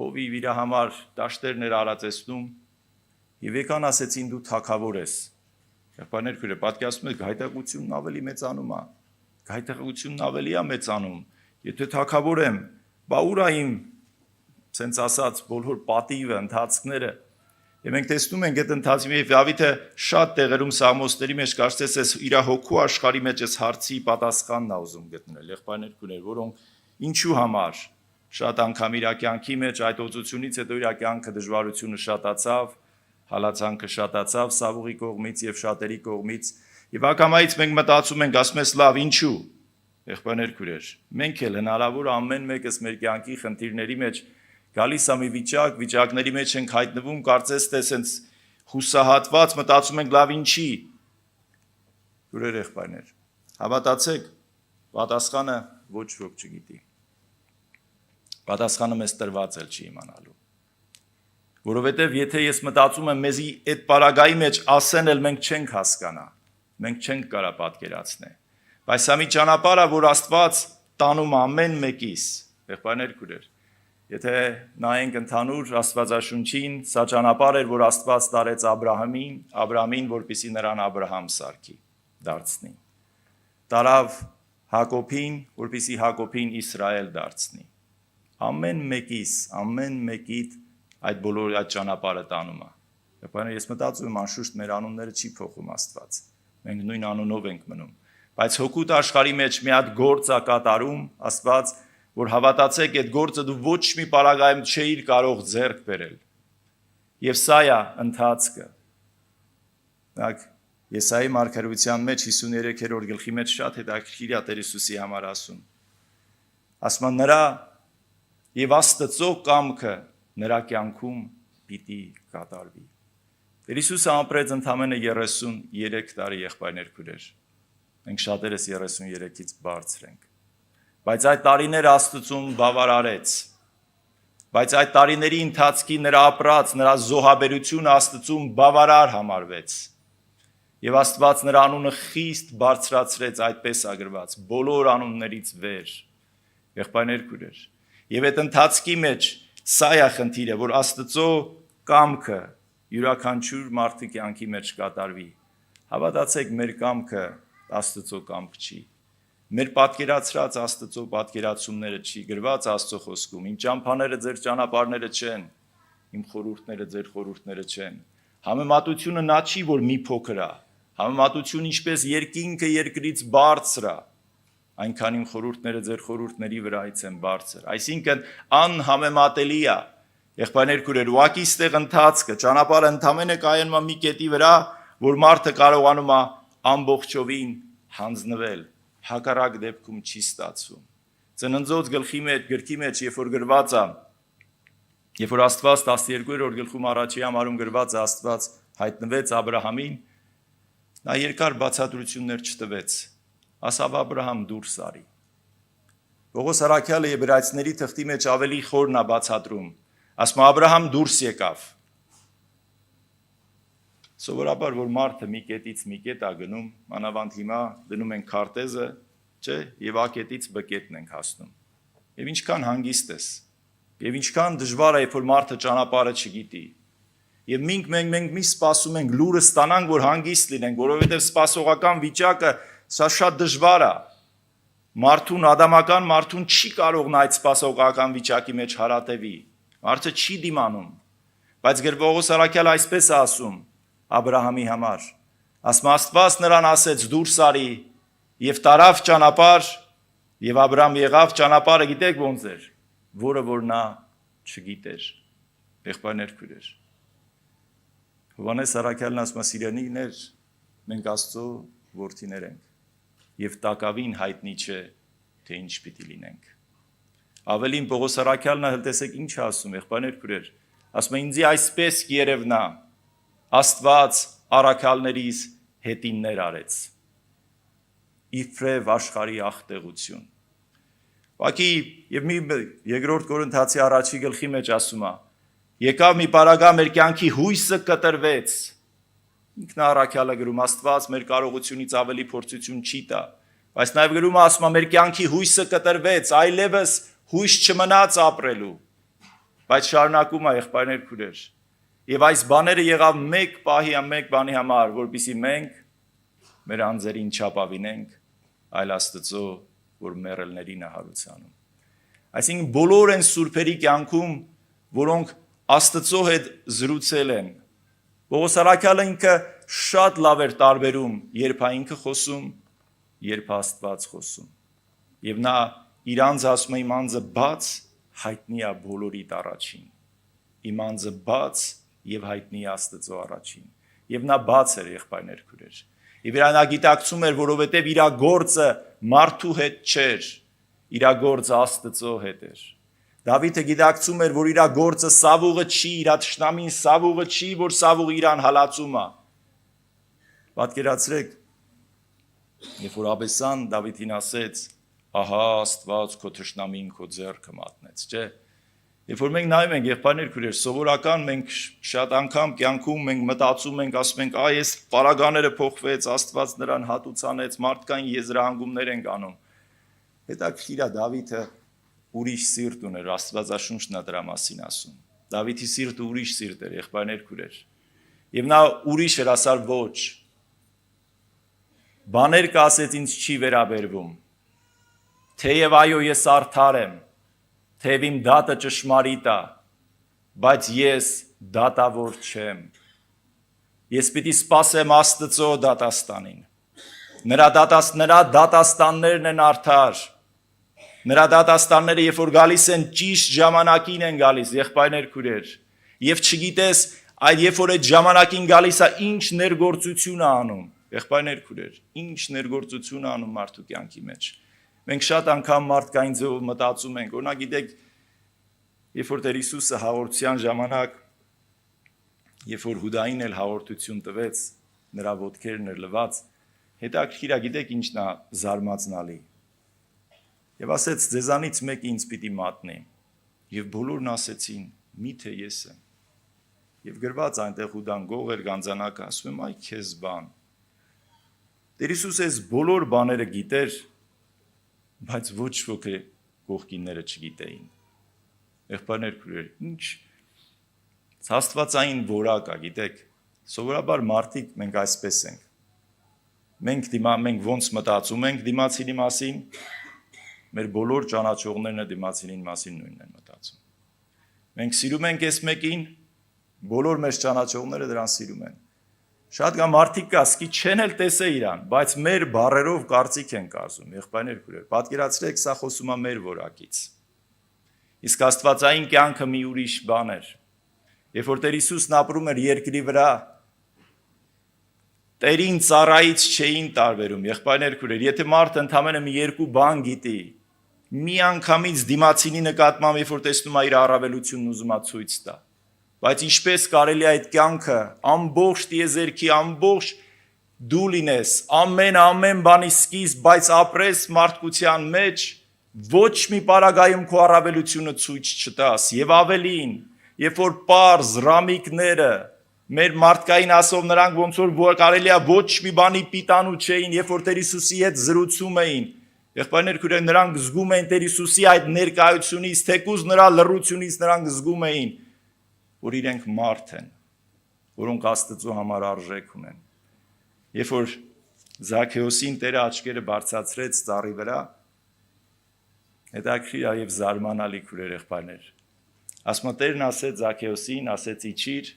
հովիվ իր համար դաշտերներ արածեցնում, եւ եկան ասեցին դու թագավոր ես։ Եղբայրներ քույրեր, պատկերացնում եք, գայթակղությունն ավելի մեծանում է։ Գայթակղությունն ավելի է մեծանում։ Եթե թագավոր եմ, բա ուր է իմ, ասենց ասած, բոլոր պատիվը, ընթացքները։ Եվ մենք տեսնում ենք այդ ընթացքի մեջ Դավիթը շատ տեղերում սաղմոսների մեջ կարծես է իր հոգու աշխարհի մեջ այս հարցի պատասխանն է ուզում գտնել։ Եղբայրներ քույրեր, որոնք ինչու համար շատ անգամ իր կյանքի մեջ այդ օծությունից հետո իր կյանքը դժվարությունը շատացավ, հալածանքը շատացավ Սավուղի կողմից եւ շատերի կողմից։ Եվ ակամայից մենք մտածում ենք, ասում ես լավ, ինչու։ Եղբայրներ քույրեր, մենք էլ հնարավոր ամեն մեկս մեր կյանքի խնդիրների մեջ գալիս է մի վիճակների մեջ ենք հայտնվում, կարծես թե սենց հուսահատված մտածում ենք լավ ինչի։ Քույրեր եղբայրներ, հավատացեք, պատասխանը ոչ ոք չգիտի։ Պատասխանը մեզ տրված էլ չի իմանալու։ Որովհետև եթե ես մտածում եմ մեզի այդ պարագայի մեջ ասեն էլ մենք չենք հասկանա, մենք չենք կարա պատկերացնել։ Բայց սա մի ճանապարհ է, որ Աստված տանում ամեն մեկիս, եղբայրներ քույրեր։ Եթե նայենք ընդհանուր Աստվածաշունչին, սա ճանապարհ էր, որ Աստված տարեց Աբրահամին, որպեսզի նրան Աբրահամ սարքի, դարձնի։ Տարավ Հակոբին, որպեսզի Հակոբին Իսրայել դարձնի։ Ամեն մեկիդ այդ բոլոր այդ ճանապարհը տանում է։ Եղբայրներ, ես մտածում եմ անշուշտ մեր անունները չի փոխում Աստված։ Մենք նույն անունով ենք մնում։ Բայց հոգուտ աշխարհի մեջ մի հատ գործ է կատարում Աստված, որ հավատացեք, այդ գործը դու ոչ մի պարագայում չէիր կարող ձեռք բերել։ Եվ սա է ընթացքը։ Նայեք, Եսայի մարգարեության մեջ 53-րդ գլխի մեջ շատ հետաքրքիր է Տեր Հիսուսի համար ասում։ Ասում է նրա եւ Աստծո կամքը նրա կյանքում պիտի կատարվի։ Տեր Հիսուսը ապրեց ընդամենը 33 տարի, եղբայրներ քույրեր։ Մենք շատերս 33-ից բարձր ենք։ Բայց այդ տարիները Աստծուն բավարարեց։ Բայց այդ տարիների ընթացքի նրա ապրած, նրա զոհաբերությունը Աստծուն բավարար համարվեց։ Եվ Աստված նրա անունը խիստ բարձրացրեց, այդպես ագրված, բոլոր անուններից վեր։ Եղբայրներ քույրեր։ Եվ այդ ընթացքի մեջ սա է խնդիրը, որ Աստծո կամքը յուրաքանչյուր մարդի կյանքի մեջ կատարվի։ Հավատացեք, մեր կամքը Աստծո կամք չի։ Մեր պատկերացրած Աստծո պատկերացումները չի, գրված Աստծո խոսքում։ Իմ ճամփաները ձեր ճանապարհները չեն, իմ խորհուրդները ձեր խորհուրդները չեն։ Համեմատությունը նա չի, որ մի փոքր է։ Համեմատությունը ինչպես երկինքը երկրից բարձր է, այնքան իմ խորհուրդները ձեր խորհուրդների վրայից են բարձր։ Այսինքն անհամեմատելի է։ Եղբայրներ քույրեր, ուղղակի ստեղ ընթացքը, ճանապարհը ընդամենը կայանում է մի կետի վրա, որ մարդը կարողանում է ամբողջովին հանձնվել, հակառակ դեպքում չի ստացվում։ Ծննդոց գրքի մեջ, երբ որ գրված է, երբ որ Աստված 12-րդ գլխում առաջի համարում գրված է, Աստված հայտնվեց Աբրահամին, նա երկար բացատրություններ չտվեց, ասավ Աբրահամ դուրս արի։ Պողոս առաքյալը Եբրայեցիների թղթի մեջ ավելի խորն է բացատրում, ասում Աբրահամ դուրս եկավ։ Սովորաբար, որ մարդը մի կետից մի կետ է գնում, մանավանդ հիմա դնում ենք քարտեզը, չէ, եւ ա կետից բ կետն ենք հասնում։ Եվ ինչքան հանգիստ ես, եւ ինչքան դժվար է, երբ որ մարդը ճանապարհը չգիտի։ Եվ մենք մի սպասում ենք լուրը ստանանք, որ հանգիստ լինենք, որովհետեւ սպասողական վիճակը սա շատ դժվար է։ Մարդուն, ադամական մարդուն չի կարող նա այդ սպասողական վիճակի մեջ հարատևի։ Մարդը չի դիմանում։ Բայց Պողոս առաքյալը այսպես է ասում Աբրահամի համար։ Ասում Աստված նրան ասեց դուրս արի եւ տարավ ճանապարհ եւ Աբրահամ եղավ ճանապարհը գիտեք ոնց էր, որը որ նա չգիտեր։ Եղբայրներ քույրեր։ Հովհաննես առաքյալն ասում է սիրելիներ, մենք Աստծո որդիներ ենք եւ տակավին հայտնի չէ թե ինչ պիտի լինենք։ Ավելին Պողոս առաքյալն էլ տեսեք ինչ է ասում, եղբայրներ քույրեր, ասում է ինձ այսպես կերևնա Աստված առաքյալներիս հետիններ արեց։ Իբրև աշխարհի աղտեղություն։ Ուղղակի եւ մի երկրորդ Կորինթացի առաջի գլխի մեջ ասում է. եկավ մի պարագա մեր կյանքի հույսը կտրվեց։ Ինքն առաքյալը գրում Աստված մեր կարողությունից ավելի փորձություն չի տա, բայց նաեւ գրում է ասում մեր կյանքի հույսը կտրվեց, այլևս հույս չմնաց ապրելու։ Բայց շարունակում է եղբայրներ քույրեր։ Եվ այս բաները եղավ մեկ պահի մեկ բանի համար, որպեսզի մենք մեր անձերին չապավինենք, այլ Աստծո, որ մեռելներին է հարուցանում։ Այսինքն բոլոր են սուրբերի կյանքում, որոնք Աստծո հետ զրուցել են։ Պողոս առաքյալը ինքը շատ լավ էր տարբերում, երբ ինքը խոսում, երբ Աստված խոսում։ Եվ նա իր անձը ասում է իմ անձը բաց հայտնի է բոլորիդ առաջին։ Իմ անձը բաց եւ հայտնի Աստծո առաջին։ Եվ նա բաց էր եղբայրներ քույրեր։ Եվ նա գիտակցում էր, որովհետեւ իր գործը մարդու հետ չէր, իր գործը Աստծո հետ էր։ Դավիթը գիտակցում էր, որ իր գործը սավուղը չի, իր թշնամին սավուղը չի, որ սավուղը իրան հալածում է։ Պատկերացրեք, երբ որ Աբեսան Դավիթին ասեց, ահա Աստված քո թշնամին քո ձեռքը մատնեց, չէ՞։ Երբ որ մենք նայում ենք եղբայրներ քույրեր, սովորական մենք շատ անգամ կյանքում մենք մտածում ենք, ասում ենք, այս պարագաները փոխվեց, Աստված նրան հատուցանեց, մարդկային եզրահանգումներ ենք անում։ Հետաքրքիր է Դավիթը ուրիշ սիրտ ուներ, Աստվածաշունչն է դրա մասին ասում։ Դավիթի սիրտը ուրիշ սիրտ էր, եղբայրներ քույրեր։ Եվ նա ուրիշ էր ասար ոչ։ Բաներ կասեց ինձ չի վերաբերվում։ Թեև այո ես արդար եմ, թեև իմ դատը ճշմարիտ է, բայց ես դատավոր չեմ։ Ես պիտի սպասեմ Աստծո դատաստանին։ Նրա դատաստաններն են արդար։ Նրա դատաստանները, երբ որ գալիս են ճիշտ ժամանակին են գալիս, եղբայրներ քույրեր։ Եվ չգիտես, այդ երբ որ այդ ժամանակին գալիս է, ինչ ներգործություն է անում, եղբայրներ քույրեր, ինչ ներգործություն է անում մարդու կյանքի մեջ։ Մենք շատ անգամ մարդկային ձևով մտածում ենք, օրինակ գիտեք, երբ որ Տեր Հիսուսը հաղորդության ժամանակ, երբ որ Հուդային էլ հաղորդություն տվեց, նրա ոտքերն էր լված, հետաքրքիր է, գիտեք ինչն է զարմացնալի։ Եվ ասեց, ձեզանից մեկը ինձ պիտի մատնի։ Եվ բոլորն ասեցին, միթե ես եմ։ Եվ գրված այնտեղ Հուդան գող էր գանձանակը, ասում եմ, այ քեզ բան։ Տեր Հիսուսը այս բոլոր բաները գիտեր, բայց ոչ ոք կողքինները չգիտեին։ Եղբայրներ քույրեր, ինչ աստվածային որակ է, գիտեք, սովորաբար մարդիկ մենք այսպես ենք։ Մենք ոնց մտածում ենք դիմացինի մասին, մեր բոլոր ճանաչողներն դիմացինին մասին նույնն են մտածում։ Մենք սիրում ենք այս մեկին, բոլոր մեր ճանաչողները դրան սիրում են։ Շատ կա մարդիկ կա, սկի չեն էլ տեսե իրան, բայց մեր բառերով կարծիք են կարծում, եղբայրներ քույրեր, պատկերացրեք, սա խոսում է մեր որակից։ Իսկ աստվածային կյանքը մի ուրիշ բան էր։ Երբ որ Տեր Հիսուսն ապրում էր երկրի վրա, Տերին ծառայից չէին տարբերում, եղբայրներ քուրեր, եթե մարդը ընդամենը մի երկու բան գիտի, մի անգամից դիմացինի նկատմամբ, երբ որ տեսնում է իր առավելությունն ուզում է ցույց տա, բայց ինչպես կարելի է այդ կյանքը ամբողջ տիեզերքի ամբողջ դու լինես, ամեն բանի սկիզբ, բայց ապրես մարդկության մեջ, ոչ մի պարագայում քո առավելությունը ցույց չտաս, եւ ավելին, երբ որ պարզ ռամիկները մեր մարդկային ասով նրանք ոնց որ կարելի է ոչ մի բանի պիտանու չէին, երբ որ Տեր Հիսուսի հետ զրուցում էին, եղբայրներ քուրեր, նրանք զգում էին Տեր Հիսուսի այդ ներկայությունից, թեկուզ նրա լռությունից նրանք զգում էին, որ իրենք մարդ են, որոնք Աստծո համար արժեք ունեն։ Երբ որ Զաքեոսին Տերը աչքերը բարձրացրեց ծառի վրա, հետաքրքիր է եւ զարմանալի քուրեր եղբայրներ։ Ասма Տերն ասեց Զաքեոսին, ասեց իջիր,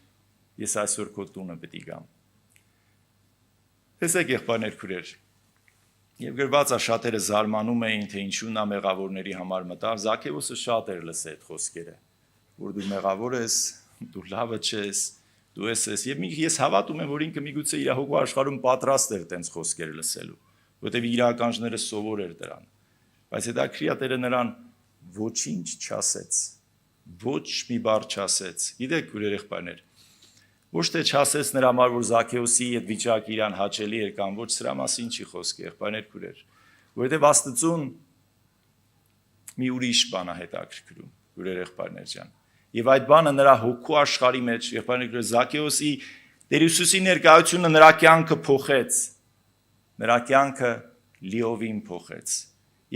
ես այսօր քո տունը պիտի գամ։ Տեսեք եղբայրներ քուրեր, եւ գրված է շատերը զարմանում էին, թե ինչու նա մեղավորների համար մտավ, Զաքեոսը շատ էր լսել այդ խոսքերը, որ դու մեղավոր ես, դու լավը չես, դու ես, եւ ես հավատում եմ, որ ինքը միգուցե իր հոգու աշխարհում պատրաստ էր տենց խոսքեր լսելու, որտեղ իր ականջները սովոր էր դրան, բայց հետաքրքիր է Տերը նրան ոչինչ չասեց, ոչ մի բառ չասեց։ Գիտեք, քուրեր եղբայրներ, ոչ թե չասեց նրա համար, որ Զաքեոսի այդ վիճակը իրան հաճելի էր կամ ոչ, սրա մասին չի խոսքը, եղբայրներ քուրեր, որովհետև Աստծուն մի ուրիշ բան է հետաքրքրում, քուրեր եղբայրներ ջան։ Եվ այդ բանը նրա հոգու աշխարհի մեջ, եղբայրներ քուրեր, Զաքեոսի Տեր Հիսուսի ներկայությունը նրա կյանքը փոխեց, նրա կյանքը լիովին փոխեց։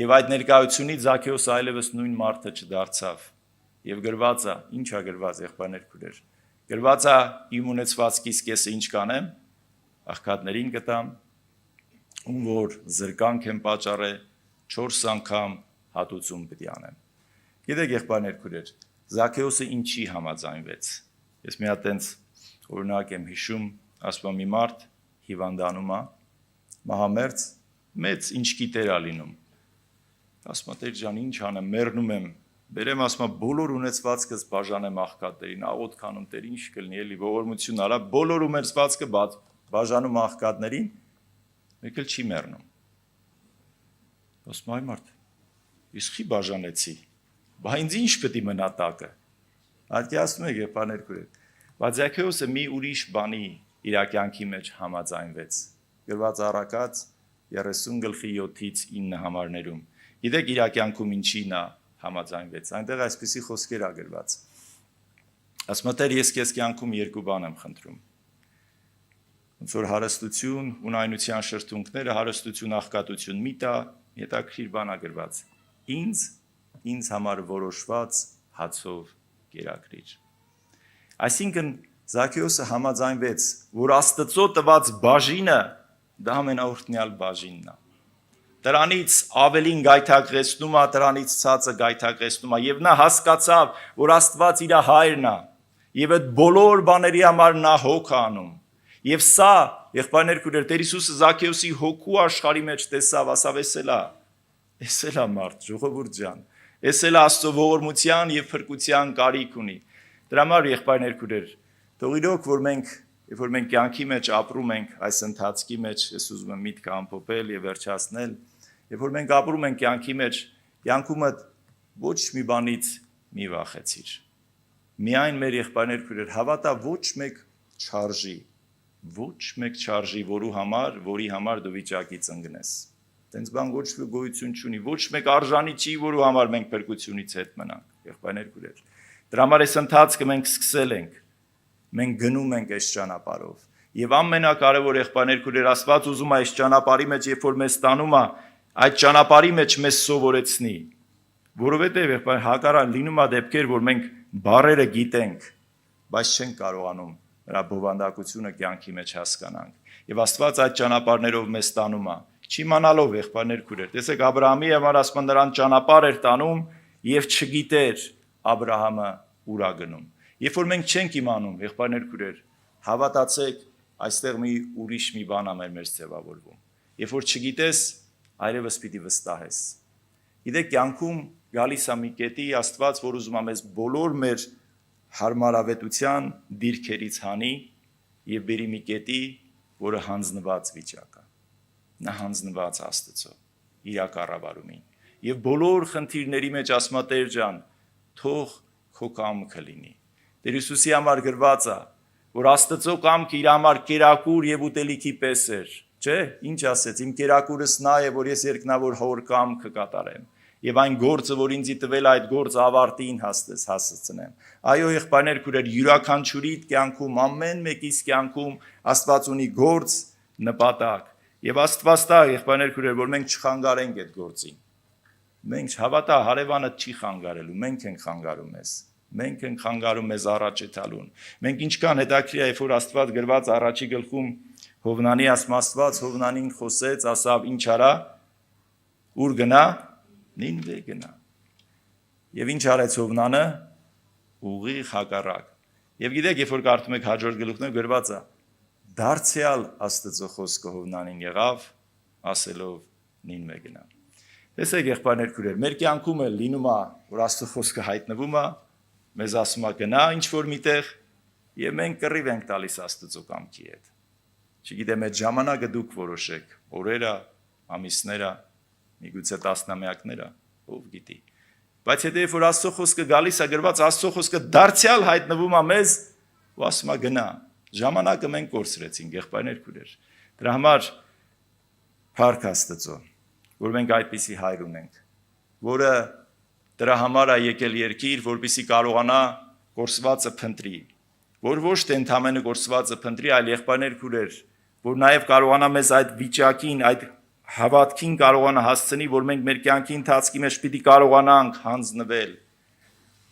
Եվ այդ ներկայությունից Զաքեոսը այլևս նույն մարդը չդարձավ։ Եվ գրված է, ինչ է գրված, եղբայրներ քուրեր։ Գրված է իմ ունեցվածքից կեսը ինչ կանեմ, աղքատներին կտամ, ում որ զրկանք եմ պատճառե 4 անգամ հատուցում պիտի անեմ։ Գիտեք եղբայրներ քուրեր, Զաքեոսը ինչի համաձայնվեց։ Ես մի հատ տենց օրինակ եմ հիշում, ասում մի մարդ հիվանդանում է, մահամերձ, մեծ ինչ գիտեր է լինում։ Ասում է Տեր ջան, ինչ անեմ, մեռնում եմ։ Բերեմ ասում բոլոր ունեցվածքս բաժանեմ աղքատներին, աղոտ քանում Տեր ինչ կլինի, էլի ողորմություն արա, բոլոր ունեցվածքը բաժանում աղքատներին, մեկ էլ չի մեռնում։ Ասում այ մարդ, իսկ ի բաժանեցի, բա ինձ ինչ պետք է մնա տակը։ Արդյոք ասում եք եղբայրներ քուրեր, բայց Զաքեոսը մի ուրիշ բանի իր կյանքի մեջ համաձայնվեց։ Գրված առակած 30:7-ից 9 համարներում։ Գիտեք իր կյանքում ինչի նա համաձայնվեց։ Այնտեղ այսպիսի խոսքեր ա գրված։ Ասում Տեր, ես քեզ կյանքում երկու բան եմ խնդրում։ Ոնց որ հարստություն, ունայնության շրթունքները, հարստություն, աղքատություն մի տա, հետաքրքիր բան ա գրված։ Ինձ համար որոշված հացով կերակրիր։ Այսինքն Զաքեոսը համաձայնվեց, որ Աստծո տված բաժինը դա ամենաօրհնյալ բաժինն է։ Դրանից ավելին գայթակղեցնում է, դրանից ցածը գայթակղեցնում է, եւ նա հասկացավ, որ Աստված իր հայրն է, եւ այդ բոլոր բաների համար նա հոգ անում։ Եվ սա, եղբայրներ քուրեր, Տեր Հիսուսը Զաքեոսի հոգու աշխարհի մեջ տեսավ, ասավ, էսելա մարդ, ժողովուրդ ջան, էսելա Աստծո ողորմության եւ փրկության կարիք ունի։ Դրա համար եղբայրներ քուրեր, թող իրոք որ մենք, երբ որ մենք կյանքի մեջ ապրում ենք, այս ընթացքի մեջ, ես ուզում եմ միտքը ամփոփել եւ վերջացնել, երբ որ մենք ապրում ենք կյանքի մեջ, կյանքումդ ոչ մի բանից մի վախեցիր։ Միայն մեր եղբայրներ քուրեր, հավատա ոչ մեկ չարժի, որի համար դու վիճակից ընկնես։ Տենց բան ոչ մի գոյություն չունի, ոչ մեկ արժանի չի, որու համար մենք փրկությունից հետ մնանք, եղբայրներ քուրեր։ Դրա համար այս ընթացքը մենք սկսել ենք, մենք գնում ենք այս ճանապարհով։ Եվ ամենակարևոր եղբայրներ քուրեր, Աստված ուզում է այս ճանապարհի մեջ, երբ որ մեզ տանում է, այդ ճանապարհի մեջ մեզ սովորեցնի, որովհետև եղբայր հակառակ լինում է դեպքեր, որ մենք բառերը գիտենք, բայց չենք կարողանում նրա բովանդակությունը կյանքի մեջ հասկանանք։ Եվ Աստված այդ ճանապարհներով մեզ տանում է, չիմանալով եղբայրներ քուրեր։ Տեսեք Աբրահամի համար ասում նրան ճանապարհ էր տանում եւ չգիտեր Աբրահամը ուր է գնում։ Երբ որ մենք չենք իմանում, եղբայրներ քուրեր, հավատացեք, այստեղ մի ուրիշ մի բան է մեր ձևավորվում։ Երբ որ չգիտես, այլևս պիտի վստահես։ Գիտեք, կյանքում գալիս է մի կետի Աստված, որ ուզում է մեզ բոլոր մեր հարմարավետության դիրքերից հանի եւ բերի մի կետի, որը հանձնված վիճակ է։ Նա հանձնված Աստծո իր կառավարումին։ Եվ բոլոր խնդիրների մեջ ասма Տեր ջան, թող քո կամքը լինի։ Տեր Հիսուսի համար գրված է, որ Աստծո կամքը իր համար կերակուր եւ ուտելիքի պես էր, չէ՞։ Ինչ ասեց, իմ կերակուրս նա է, որ ես երկնավոր հոր կամքը կատարեմ։ Եվ այն գործը, որ ինձի տվել այդ գործը ավարտին հասցնեմ։ Այո, եղբայրներ, քուրեր, յուրաքանչյուրի կյանքում, ամեն մեկիս կյանքում Աստված ունի գործ, նպատակ։ Եվ Աստված տա, եղբայրներ, քուրեր, որ մենք չխանգարենք այդ գործին։ Մենք հավատա, հարևանը չի խանգարելու, մենք ենք խանգարում մեզ։ Մենք ենք խանգարում մեզ առաջ եթալուն։ Մենք ինչքան հետաքրիր է, որ Աստված գրված առաջի գլխում Հովնանի Աստված Հովնանին խոսեց, ասավ ինչ արա, ուր գնա, Նինվե գնա։ Եվ ինչ արեց Հովնանը, ուղիղ հակառակ։ Եվ գիտեք, երբ որ կարդում եք հաջորդ գլուխները գրված է, դարձյալ Աստծո խոսքը Հովնանին եղավ, ասելով Նինվե գնա։ Տեսեք, եղբայրներ, քուրեր, մեր կյանքում էլ լինում է, որ Աստծո խոսքը հայտնվում է, մեզ ասում է գնա ինչ որ միտեղ, եւ մենք կռիվ ենք տալիս Աստծո կամքի հետ։ Չգիտեմ, այդ ժամանակը դուք որոշեք, օրերը, ամիսները, միգուցե տասնամյակները, ով գիտի։ Բայց հետո երբ որ Աստծո խոսքը գալիս է գրված, Աստծո խոսքը դարձյալ հայտնվում է մեզ ու ասում է գնա։ Ժամանակը մենք կորցրեցինք, եղբայրներ, քուրեր։ Դրա համար փառք Աստծո, որ մենք այդպիսի հայր ունենք, որը դրա համար է եկել երկիր, որպեսզի կարողանա կորսվածը փնտրի, որ ոչ թե ընդամենը կորսվածը փնտրի, այլ եղբայրներ, քուրեր, որ նաև կարողանա մեզ այդ վիճակին, այդ հավատքին կարողանա հասցնի, որ մենք մեր կյանքի ընթացքի մեջ պիտի կարողանանք հանձնվել։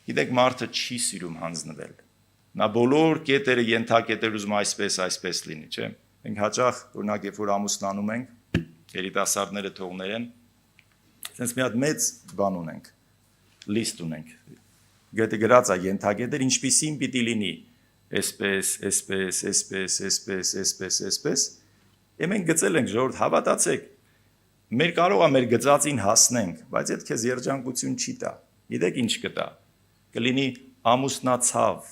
Գիտեք, մարդը չի սիրում հանձնվել։ Նա բոլոր կետերը ենթակետեր ուզում այսպես լինի, չէ՞։ Մենք հաճախ, օրինակ, երբ որ ամուսնանում ենք, երիտասարդները թողներեն, sense մի հատ մեծ բան ունենք, լիստ ունենք։ Գետը գրած է ենթակետեր, ինչպիսին պիտի լինի, այսպես։ Եվ մենք գծել ենք, ժողովուրդ, հավատացեք, մեր կարող է մեր գծածին հասնենք, բայց այդ քեզ երջանկություն չի տա։ Գիտեք ինչ կտա։ Կլինի ամուսնացավ։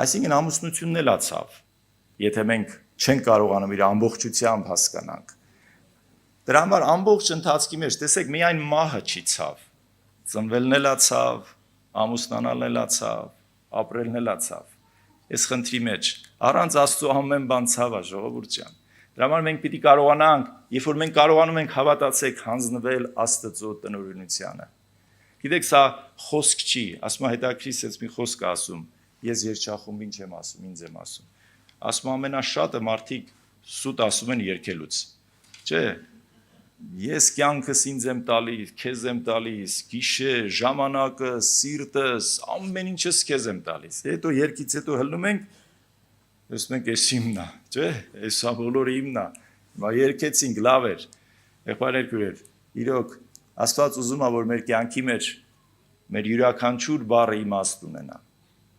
Այսինքն ամուսնությունն էլ է ցավ, եթե մենք չենք կարողանում իր ամբողջությամբ հասկանանք։ Դրա համար ամբողջ ընթացքի մեջ, տեսեք, միայն մահը չի ցավ։ Ծնվելն էլ է ցավ, ամուսնանալն էլ է ցավ, ապրելն էլ է ցավ։ Այս խնդրի մեջ առանց Աստծո ամեն բան ցավ է, ժողովուրդ ջան։ Դրա համար մենք պիտի կարողանանք, երբ որ մենք կարողանում ենք հավատացեք հանձնվել Աստծո տնօրինությանը։ Գիտեք, սա խոսք չի, ասում հետաքրքիր էս մի խոսք է ասում, ես երջախումբին չեմ ասում, ինձ եմ ասում։ Ասում ամենաշատը մարդիկ սուտ ասում են երկելուց։ Չէ, ես կյանքս ինձ եմ տալիս, քեզ եմ տալիս, գիշեր, ժամանակը, սիրտս, ամեն ինչս քեզ եմ տալիս։ Հետո երկից հետո հլնում ենք, ասում ենք էս իմն է, չէ՞, էսա բոլորը իմն է։ Հիմա երկեցինք, լավ էր։ Եղբայրներ, քույրեր, իրոք Աստված ուզում է, որ մեր կյանքի մեջ մեր յուրաքանչյուր բառը իմաստ ունենա։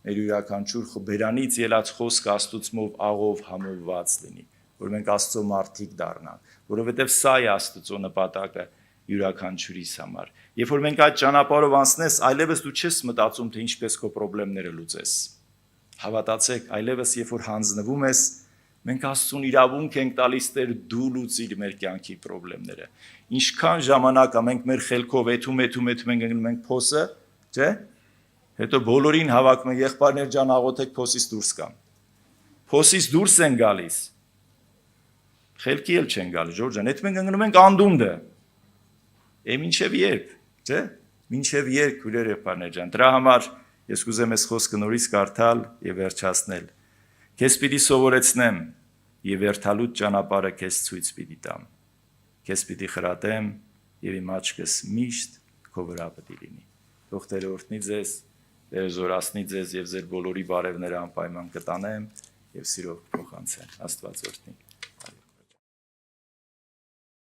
Մեր յուրաքանչյուր բերանից ելած խոսքը Աստծով աղով համոզված լինի, որ մենք Աստծո մարդիկ դառնանք, որովհետև սա է Աստծո նպատակը յուրաքանչյուրիս համար։ Երբ որ մենք այդ ճանապարհով անցնես, այլևս դու չես մտածում, թե ինչպես քո խնդիրները լուծես։ Հավատացեք, այլևս երբ որ հանձնվում ես, մենք Աստծուն իրավունք ենք տալիս, Տեր, դու լուծիր մեր կյանքի խնդիրները։ Ինչքան ժամանակ է մենք մեր խելքով եթում ենք ընկնում փոսը, չէ՞։ Հետո բոլորին հավաքում են, եղբայրներ ջան, աղոթեք փոսից դուրս գամ։ Փոսից դուրս են գալիս։ Խելքի էլ չեն գալի, Ժորժ ջան, հետ մենք ընկնում ենք անդունդը։ Մինչև երբ, չէ՞։ Մինչև երբ, քույրեր եղբայրներ ջան։ Դրա համար ես կուզեմ այս խոսքը նորից կարդալ եւ վերջացնել։ Քեզ պիտի սովորեցնեմ եւ երթալուտ ճանապարհը քեզ ցույց պիտի տամ։ Քեզ պիտի խրատեմ եւ իմ աչքս միշտ քո վրա պիտի լինի։ Թող Տերը օրհնի ձեզ, Տերը զորացնի ձեզ եւ ձեր բոլորի բարևները անպայման կտանեմ եւ սիրով փոխանցեմ։ Աստված օրհնի։